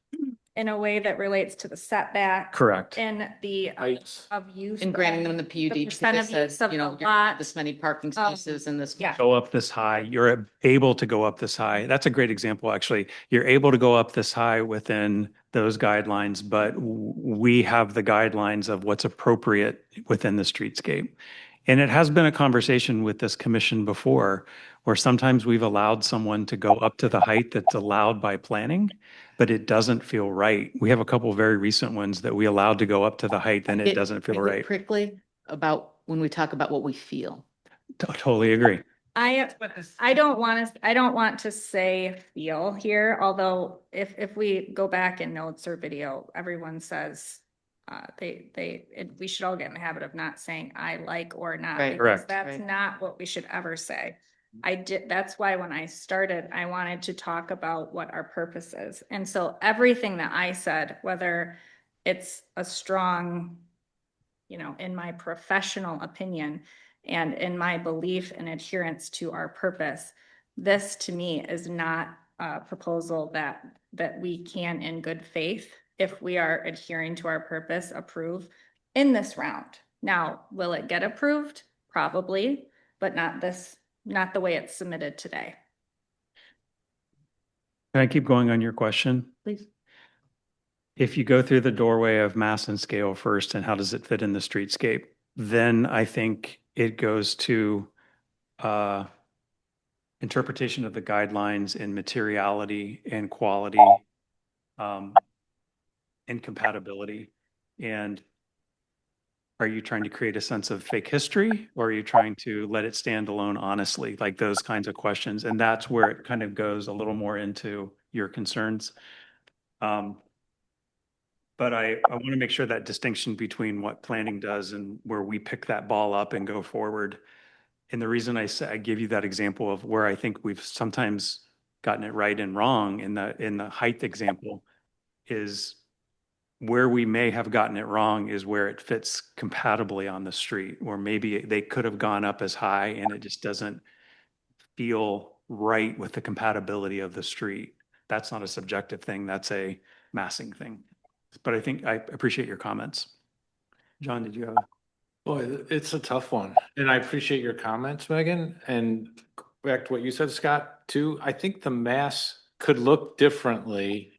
In a way that relates to the setback. Correct. And the Heights. of use. And granting them the PUD, because percent it of says, use of the you're lot. this many parking spaces and this. Yeah. Go up this high. You're able to go up this high. That's a great example, actually. You're able to go up this high within those guidelines, but we have the guidelines of what's appropriate within the streetscape. And it has been a conversation with this commission before, where sometimes we've allowed someone to go up to the height that's allowed by planning, but it doesn't feel right. We have a couple of very recent ones that we allowed to go up to the height and it doesn't feel Get right. prickly about when we talk about what we feel. Totally agree. I don't want to say feel here, although if we go back in notes or video, everyone says we should all get in the habit of not saying I like or not. Right. Because Correct. that's Right. not what we should ever say. That's why when I started, I wanted to talk about what our purpose is. And so everything that I said, whether it's a strong, in my professional opinion and in my belief and adherence to our purpose, this to me is not a proposal that we can, in good faith, if we are adhering to our purpose, approve in this round. Now, will it get approved? Probably, but not the way it's submitted today. Can I keep going on your question? Please. If you go through the doorway of mass and scale first, and how does it fit in the streetscape, then I think it goes to interpretation of the guidelines in materiality and quality, and compatibility. And are you trying to create a sense of fake history, or are you trying to let it stand alone honestly? Like those kinds of questions. And that's where it kind of goes a little more into your concerns. But I want to make sure that distinction between what planning does and where we pick that ball up and go forward. And the reason I say, I give you that example of where I think we've sometimes gotten it right and wrong in the height example is where we may have gotten it wrong is where it fits compatibly on the street, or maybe they could have gone up as high and it just doesn't feel right with the compatibility of the street. That's not a subjective thing, that's a massing thing. But I think I appreciate your comments. John, did you have? Boy, it's a tough one. And I appreciate your comments, Megan. And back to what you said, Scott, too. I think the mass could look differently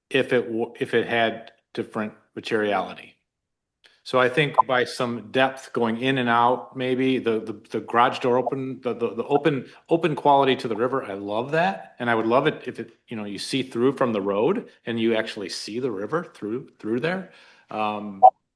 if it had different materiality. So I think by some depth going in and out, maybe the garage door open, the open quality to the river, I love that. And I would love it if it, you see through from the road and you actually see the river through there.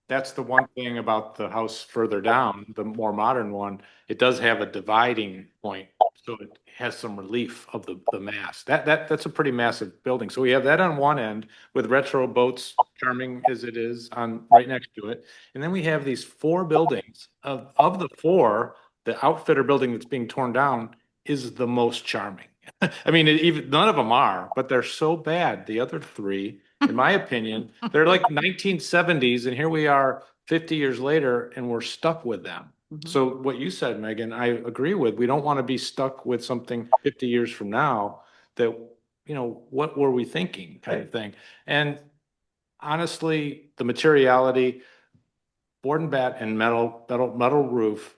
That's the one thing about the house further down, the more modern one, it does have a dividing point. So it has some relief of the mass. That's a pretty massive building. So we have that on one end with retro boats, charming as it is, on right next to it. And then we have these 4 buildings. Of the 4, the outfitter building that's being torn down is the most charming. I mean, even none of them are, but they're so bad. The other 3, in my opinion, they're like 1970s, and here we are 50 years later, and we're stuck with them. So what you said, Megan, I agree with. We don't want to be stuck with something 50 years from now that, what were we thinking kind of thing. And honestly, the materiality, board and bat and metal roof,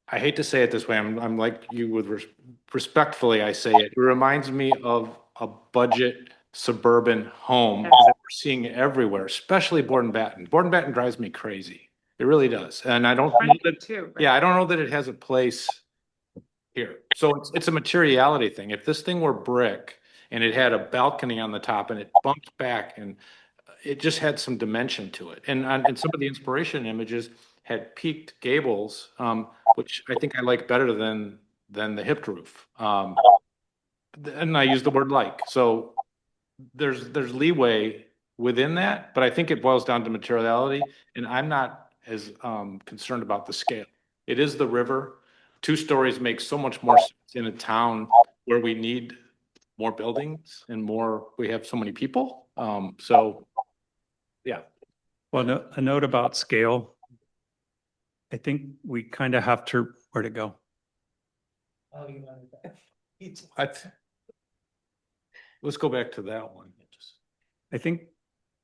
I hate to say it this way. I'm like you with respectfully, I say it. It reminds me of a budget suburban home that we're seeing everywhere, especially board and batten. Board and batten drives me crazy. It really does. And I don't know that, I don't know that it has a place here. So it's a materiality thing. If this thing were brick and it had a balcony on the top and it bumped back and it just had some dimension to it. And some of the inspiration images had peaked gables, which I think I like better than the hipped roof. And I use the word like. So there's leeway within that, but I think it boils down to materiality. And I'm not as concerned about the scale. It is the river. 2 stories makes so much more sense in a town where we need more buildings and we have so many people. So yeah. Well, a note about scale. I think we kind of have to, where'd it go? Oh, you wanted that. Let's go back to that one. I think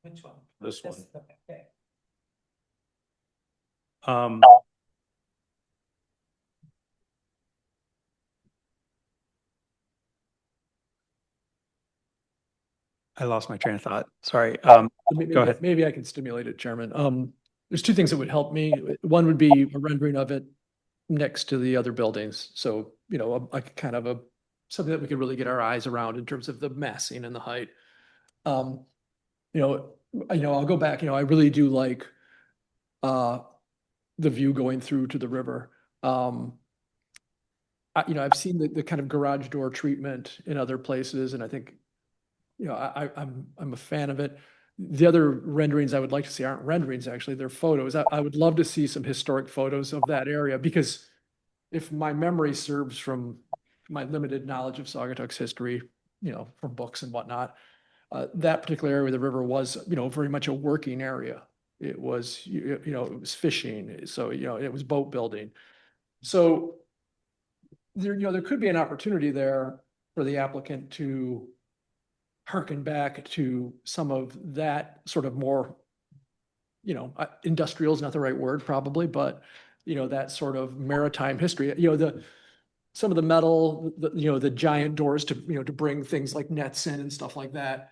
Which one? This one. Okay. I lost my train of thought. Sorry. Maybe, Go ahead. maybe I can stimulate it, Chairman. There's 2 things that would help me. One would be a rendering of it next to the other buildings. So, a kind of something that we could really get our eyes around in terms of the massing and the height. I'll go back, I really do like the view going through to the river. I've seen the kind of garage door treatment in other places, and I think, I'm a fan of it. The other renderings I would like to see aren't renderings, actually, they're photos. I would love to see some historic photos of that area, because if my memory serves from my limited knowledge of Saugatuck's history, from books and whatnot, that particular area of the river was, very much a working area. It was, it was fishing. So, it was boat building. So there could be an opportunity there for the applicant to harken back to some of that sort of more, industrial is not the right word probably, but, that sort of maritime history, some of the metal, the giant doors to bring things like nets in and stuff like that.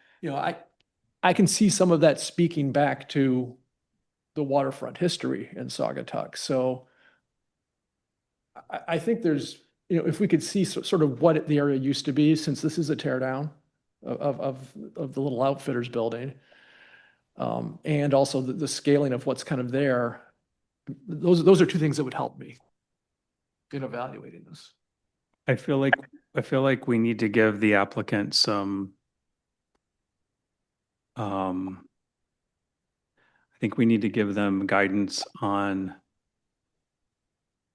I can see some of that speaking back to the waterfront history in Saugatuck. So I think there's, if we could see sort of what the area used to be, since this is a tear down of the little outfitters building. And also the scaling of what's kind of there. Those are two things that would help me in evaluating this. I feel like we need to give the applicant some, I think we need to give them guidance on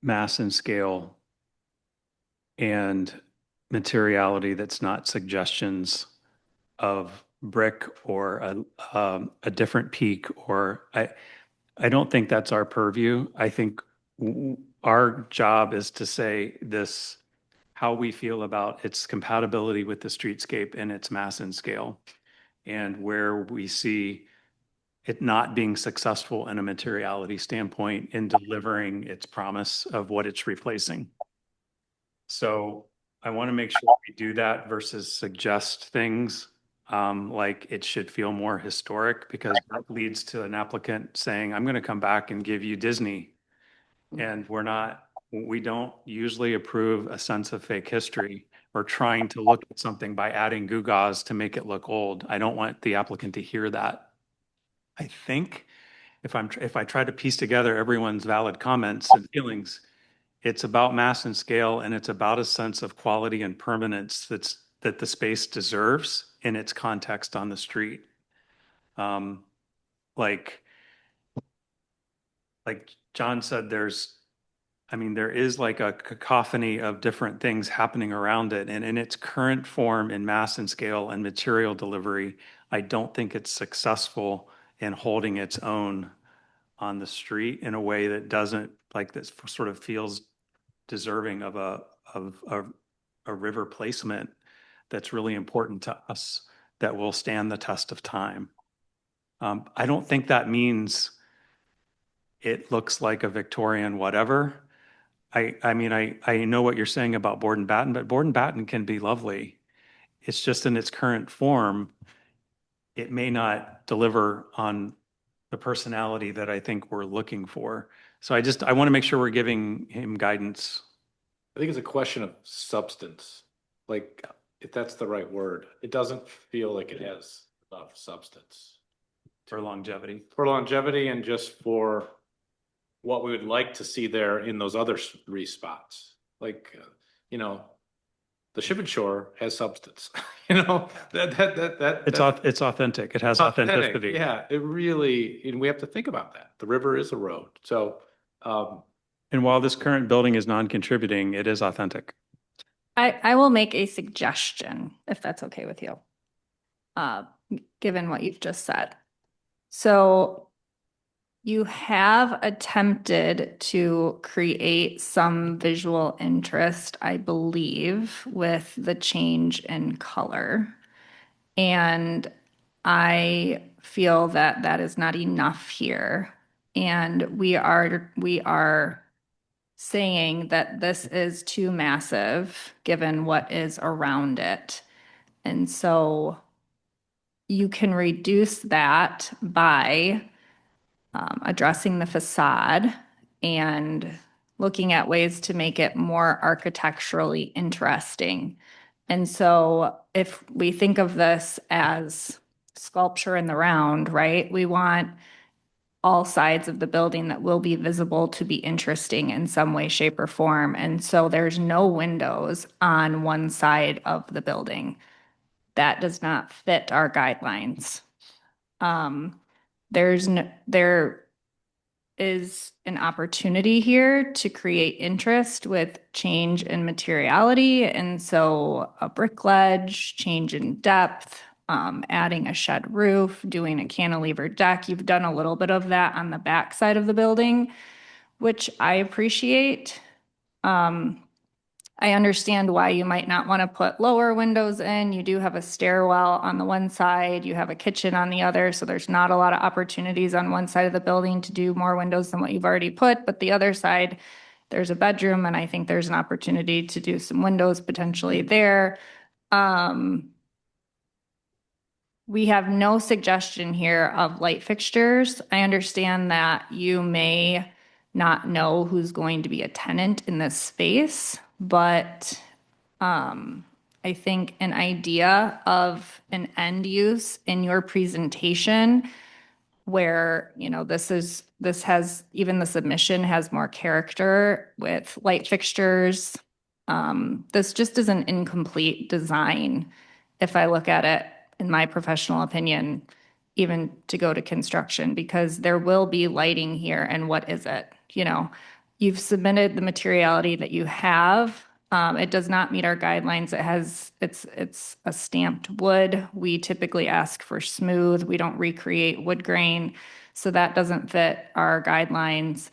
mass and scale and materiality that's not suggestions of brick or a different peak, or I don't think that's our purview. I think our job is to say this, how we feel about its compatibility with the streetscape and its mass and scale, and where we see it not being successful in a materiality standpoint in delivering its promise of what it's replacing. So I want to make sure we do that versus suggest things like it should feel more historic, because that leads to an applicant saying, I'm going to come back and give you Disney. And we don't usually approve a sense of fake history or trying to look at something by adding gewgaws to make it look old. I don't want the applicant to hear that. I think if I try to piece together everyone's valid comments and feelings, it's about mass and scale, and it's about a sense of quality and permanence that the space deserves in its context on the street. Like John said, there is like a cacophony of different things happening around it. And in its current form in mass and scale and material delivery, I don't think it's successful in holding its own on the street in a way that doesn't, like, this sort of feels deserving of a river placement that's really important to us, that will stand the test of time. I don't think that means it looks like a Victorian whatever. I mean, I know what you're saying about Board and Batten, but Board and Batten can be lovely. It's just in its current form, it may not deliver on the personality that I think we're looking for. So I want to make sure we're giving him guidance. I think it's a question of substance, like, if that's the right word. It doesn't feel like it has enough substance. For longevity. For longevity, and just for what we would like to see there in those other three spots. Like, the Ship and Shore has substance, It's authentic. It has authenticity. Yeah, it really, and we have to think about that. The river is a road. So, and while this current building is non-contributing, it is authentic. I will make a suggestion, if that's okay with you, given what you've just said. So you have attempted to create some visual interest, I believe, with the change in color. And I feel that that is not enough here. And we are saying that this is too massive given what is around it. And so you can reduce that by addressing the facade and looking at ways to make it more architecturally interesting. And so if we think of this as sculpture in the round, right? We want all sides of the building that will be visible to be interesting in some way, shape, or form. And so there's no windows on one side of the building. That does not fit our guidelines. There is an opportunity here to create interest with change in materiality. And so a brick ledge, change in depth, adding a shed roof, doing a cantilever deck. You've done a little bit of that on the back side of the building, which I appreciate. I understand why you might not want to put lower windows in. You do have a stairwell on the one side, you have a kitchen on the other, so there's not a lot of opportunities on one side of the building to do more windows than what you've already put, but the other side, there's a bedroom, and I think there's an opportunity to do some windows potentially there. We have no suggestion here of light fixtures. I understand that you may not know who's going to be a tenant in this space, but I think an idea of an end use in your presentation where, this has, even the submission has more character with light fixtures. This just is an incomplete design. If I look at it, in my professional opinion, even to go to construction, because there will be lighting here, and what is it? You've submitted the materiality that you have. It does not meet our guidelines. It's a stamped wood. We typically ask for smooth. We don't recreate wood grain. So that doesn't fit our guidelines.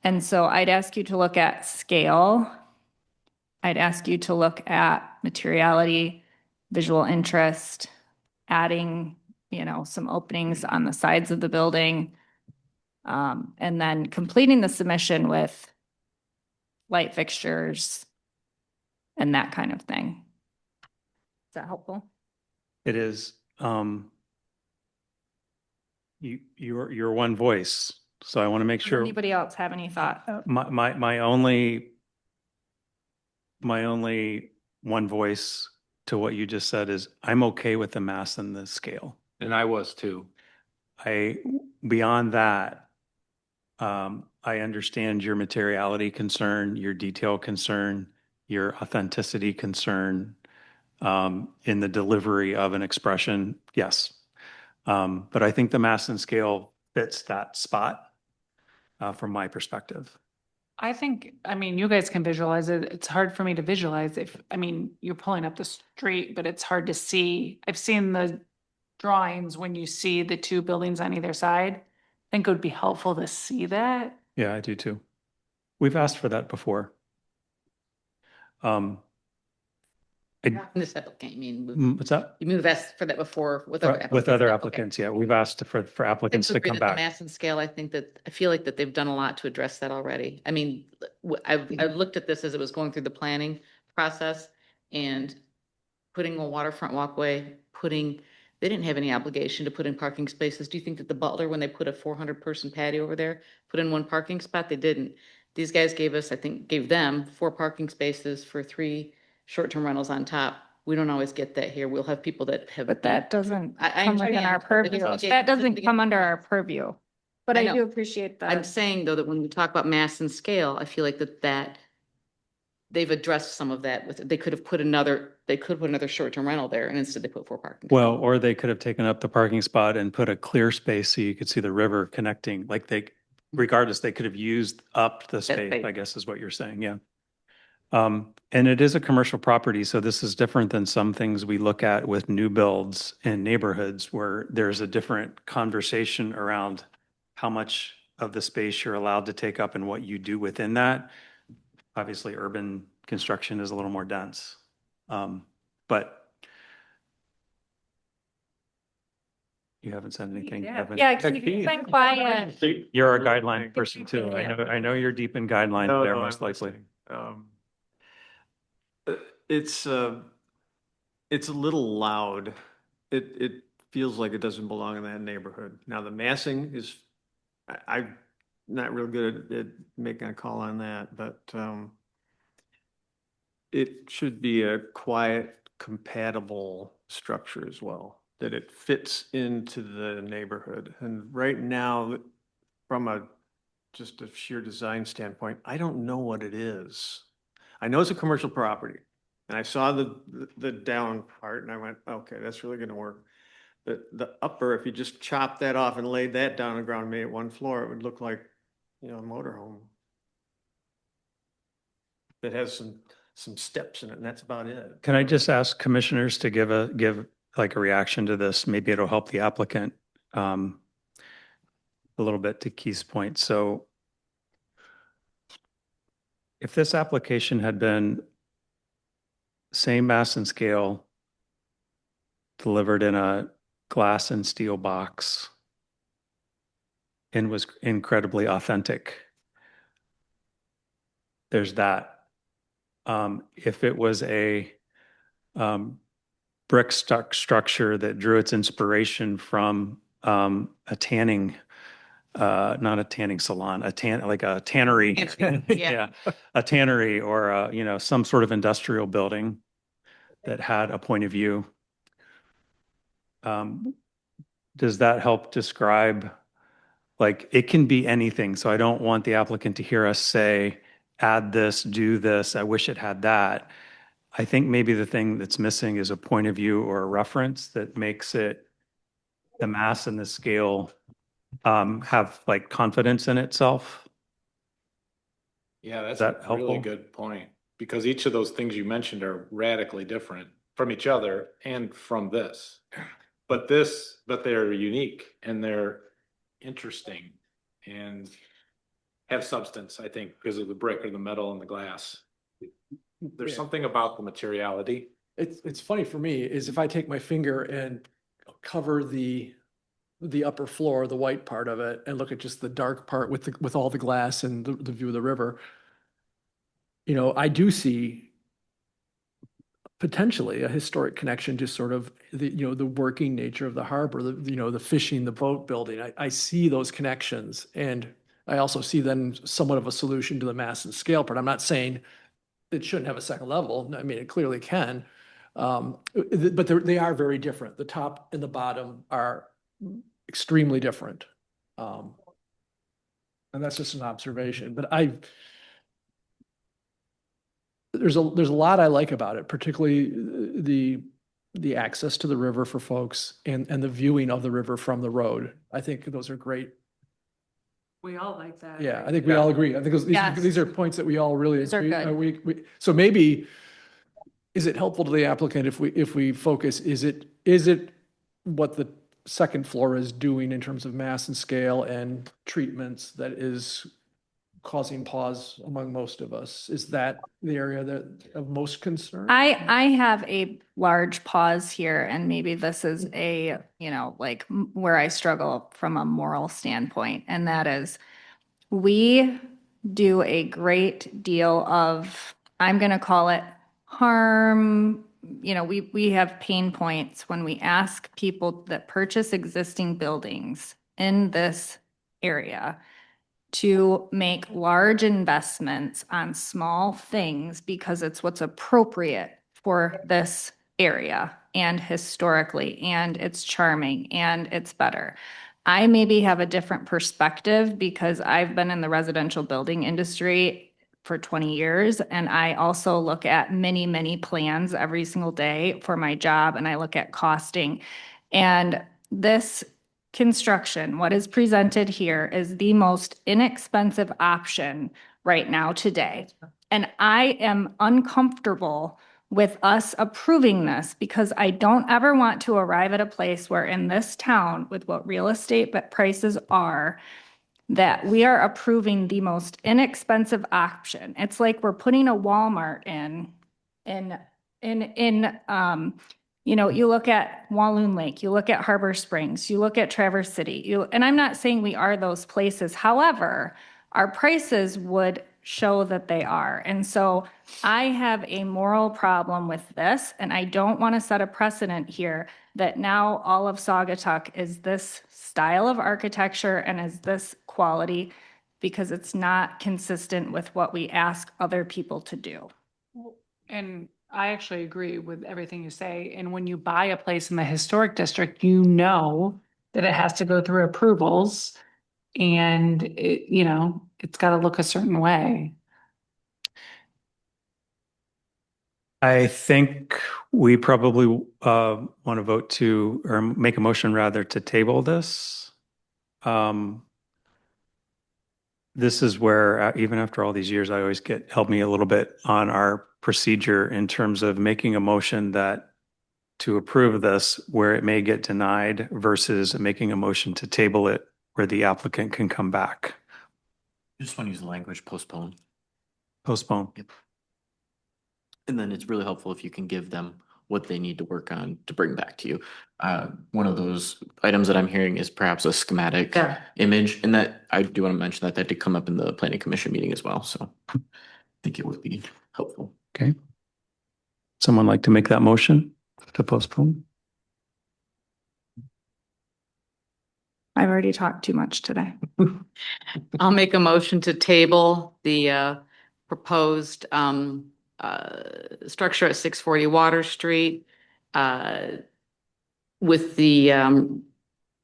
And so I'd ask you to look at scale. I'd ask you to look at materiality, visual interest, adding, some openings on the sides of the building. And then completing the submission with light fixtures and that kind of thing. Is that helpful? It is. You're one voice, so I want to make Does sure. anybody else have any thought? My only one voice to what you just said is I'm okay with the mass and the scale. And I was too. Beyond that, I understand your materiality concern, your detail concern, your authenticity concern, in the delivery of an expression. Yes. But I think the mass and scale fits that spot, from my perspective. I think, you guys can visualize it. It's hard for me to visualize you're pulling up the street, but it's hard to see. I've seen the drawings when you see the two buildings on either side. I think it would be helpful to see that. Yeah, I do too. We've asked for that before. This applicant, What's that? you've asked for that before with other applicants. With other Okay. applicants, yeah, we've asked for applicants to Agree come that the back. Mass and scale, I feel like that they've done a lot to address that already. I've looked at this as it was going through the planning process and putting a waterfront walkway, they didn't have any obligation to put in parking spaces. Do you think that the Butler, when they put a 400-person patio over there, put in one parking spot? They didn't. These guys gave them 4 parking spaces for 3 short-term rentals on top. We don't always get that here. We'll have people that have. But that doesn't I come within our understand. purview. That doesn't come under our purview. But I I know. do appreciate I'm that. saying though that when we talk about mass and scale, I feel like that they've addressed some of that they could put another short-term rental there, and instead they put 4 parking. Well, or they could have taken up the parking spot and put a clear space so you could see the river connecting, regardless, they could have used up the space, space. I guess is what you're saying, yeah. And it is a commercial property, so this is different than some things we look at with new builds in neighborhoods where there's a different conversation around how much of the space you're allowed to take up and what you do within that. Obviously, urban construction is a little more dense. But you haven't said anything, Evan. Yeah, Keith, you've been quiet. You're a guideline person too. I know you're deep in guidelines No, there, no, most I'm likely. listening. It's a little loud. It feels like it doesn't belong in that neighborhood. Now, the massing is, I'm not real good at making a call on that, but it should be a quiet, compatible structure as well, that it fits into the neighborhood. And right now, from just a sheer design standpoint, I don't know what it is. I know it's a commercial property, and I saw the down part, and I went, okay, that's really gonna work. But the upper, if you just chop that off and laid that down on the ground, made it 1 floor, it would look like, a motorhome that has some steps in it, and that's about it. Can I just ask commissioners to give like a reaction to this? Maybe it'll help the applicant a little bit, to Keith's point. So if this application had been same mass and scale, delivered in a glass and steel box, and was incredibly authentic, there's that. If it was a brick structure that drew its inspiration from a tanning, not a tanning salon, like a tannery. Yeah. A tannery or some sort of industrial building that had a point of view. Does that help describe like it can be anything. So I don't want the applicant to hear us say, add this, do this, I wish it had that. I think maybe the thing that's missing is a point of view or a reference that makes it, the mass and the scale have like confidence in itself. Yeah, that's that a really helpful? good point, because each of those things you mentioned are radically different from each other and from this. But they're unique and they're interesting and have substance, I think, because of the brick or the metal and the glass. There's Yeah. something about the materiality. It's funny for me is if I take my finger and cover the upper floor, the white part of it, and look at just the dark part with all the glass and the view of the river, you know, I do see potentially a historic connection to sort of the, you know, the working nature of the harbor, the, you know, the fishing, the boat building. I see those connections, and I also see then somewhat of a solution to the mass and scale part. I'm not saying it shouldn't have a second level. I mean, it clearly can. But they are very different. The top and the bottom are extremely different. And that's just an observation, but there's a lot I like about it, particularly the access to the river for folks and the viewing of the river from the road. I think those are great. We all like that. Yeah, I think we all agree. I think Yes. these are points that we all really These are agree. good. So maybe, is it helpful to the applicant if we focus, is it what the second floor is doing in terms of mass and scale and treatments that is causing pause among most of us? Is that the area that of most concern? I have a large pause here, and maybe this is a, you know, like where I struggle from a moral standpoint, and that is we do a great deal of, I'm going to call it harm. You know, we have pain points when we ask people that purchase existing buildings in this area to make large investments on small things because it's what's appropriate for this area and historically, and it's charming and it's better. I maybe have a different perspective because I've been in the residential building industry for 20 years, and I also look at many, many plans every single day for my job, and I look at costing. And this construction, what is presented here is the most inexpensive option right now today. And I am uncomfortable with us approving this because I don't ever want to arrive at a place where in this town, with what real estate prices are, that we are approving the most inexpensive option. It's like we're putting a Walmart you know, you look at Walloon Lake, you look at Harbor Springs, you look at Traverse City, and I'm not saying we are those places. However, our prices would show that they are. And so I have a moral problem with this, and I don't want to set a precedent here that now all of Saugatuck is this style of architecture and is this quality, because it's not consistent with what we ask other people to do. And I actually agree with everything you say. And when you buy a place in the historic district, you know that it has to go through approvals and it, you know, it's got to look a certain way. I think we probably want to vote to, or make a motion rather, to table this. This is where, even after all these years, I always help me a little bit on our procedure in terms of making a motion that to approve this where it may get denied versus making a motion to table it where the applicant can come back. Just want to use the language postpone. Postpone. Yep. And then it's really helpful if you can give them what they need to work on to bring back to you. One of those items that I'm hearing is perhaps a schematic image, and that I do want to mention that did come up in the planning commission meeting as well. So I think it would be helpful. Okay. Someone like to make that motion to postpone? I've already talked too much today. I'll make a motion to table the proposed structure at 640 Water Street with the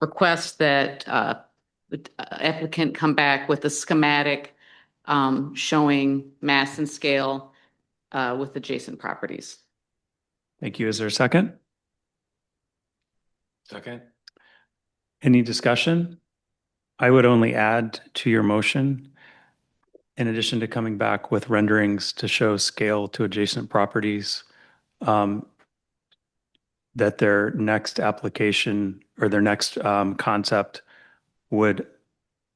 request that the applicant come back with a schematic showing mass and scale with adjacent properties. Thank you. Is there a second? Second. Any discussion? I would only add to your motion, in addition to coming back with renderings to show scale to adjacent properties, that their next application or their next concept would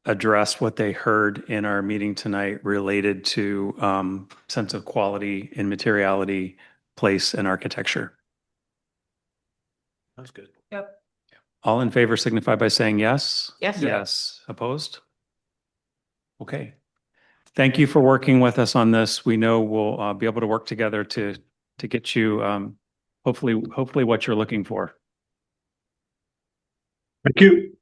address what they heard in our meeting tonight related to sense of quality and materiality, place, and architecture. That's good. Yep. All in favor signify by saying yes. Yes. Yes. Opposed? Okay. Thank you for working with us on this. We know we'll be able to work together to get you hopefully what you're looking for. Thank you.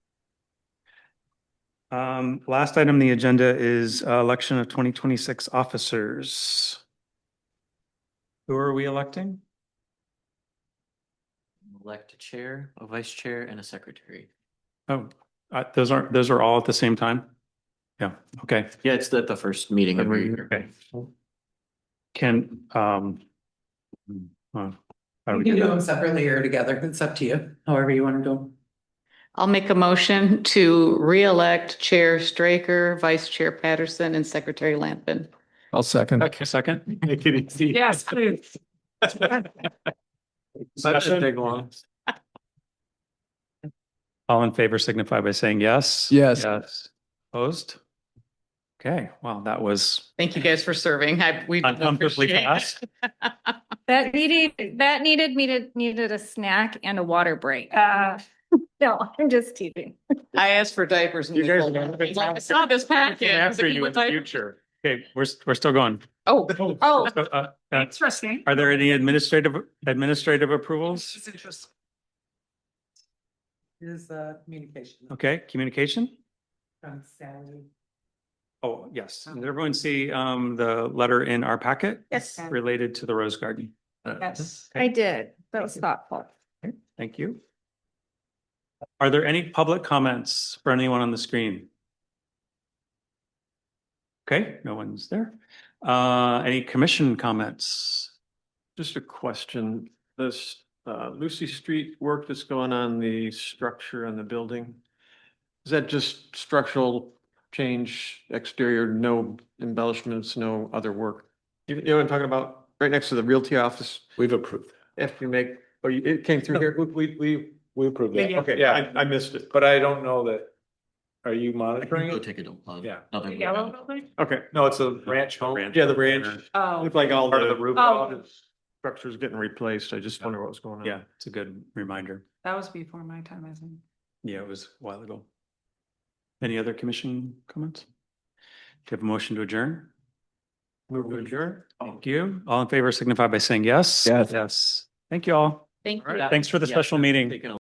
Last item on the agenda is election of 2026 officers. Who are we electing? Elect a chair, a vice chair, and a secretary. Oh, those are all at the same time? Yeah, okay. Yeah, it's the first meeting every year. Okay. Can, how do You we can do do that? them separately or together. It's up to you, however you want to do. I'll make a motion to re-elect Chair Straker, Vice Chair Patterson, and Secretary Lampin. I'll second. Okay, second. Make it easy. Yes, please. That should take long. All in favor signify by saying yes. Yes. Yes. Opposed? Okay, well, that was Thank you guys for serving. We uncomfortably appreciate fast. That needed a snack and a water break. No, I'm just teasing. I asked for diapers. And You guys they are told gonna me. I saw this packet. After you in the future. Okay, we're still going. Oh, oh, So, Interesting. are there any administrative approvals? It's interesting. Is communication Okay, communication? from Sally. Oh, yes. Did everyone see the letter in our packet Yes, related to the Rose Garden? Yes. I did. That was thoughtful. Okay, thank you. Are there any public comments for anyone on the screen? Okay, no one's there. Any commission comments? Just a question, this Lucy Street work that's going on, the structure and the building, is that just structural change, exterior, no embellishments, no other work? You know what I'm talking about? Right next to the realty office, We've approved after you make, it came through here? we approved that. Okay, Yeah, I missed it. but I don't know that. Are you monitoring Go it? take a don't plug. Yeah. Nothing. Yellow building? Okay, No, it's a ranch home. yeah, the ranch, Oh. looked like all Part of the the roof. Oh. structure's getting replaced. I just wonder what was going on. Yeah, it's a good reminder. That was before my time, I think. Yeah, it was a while ago. Any other commission comments? Do you have a motion to adjourn? Move to adjourn? Thank you. All in favor signify by saying yes. Yes. Yes. Thank you all. thank you. Thanks for the Yeah, special meeting. taking a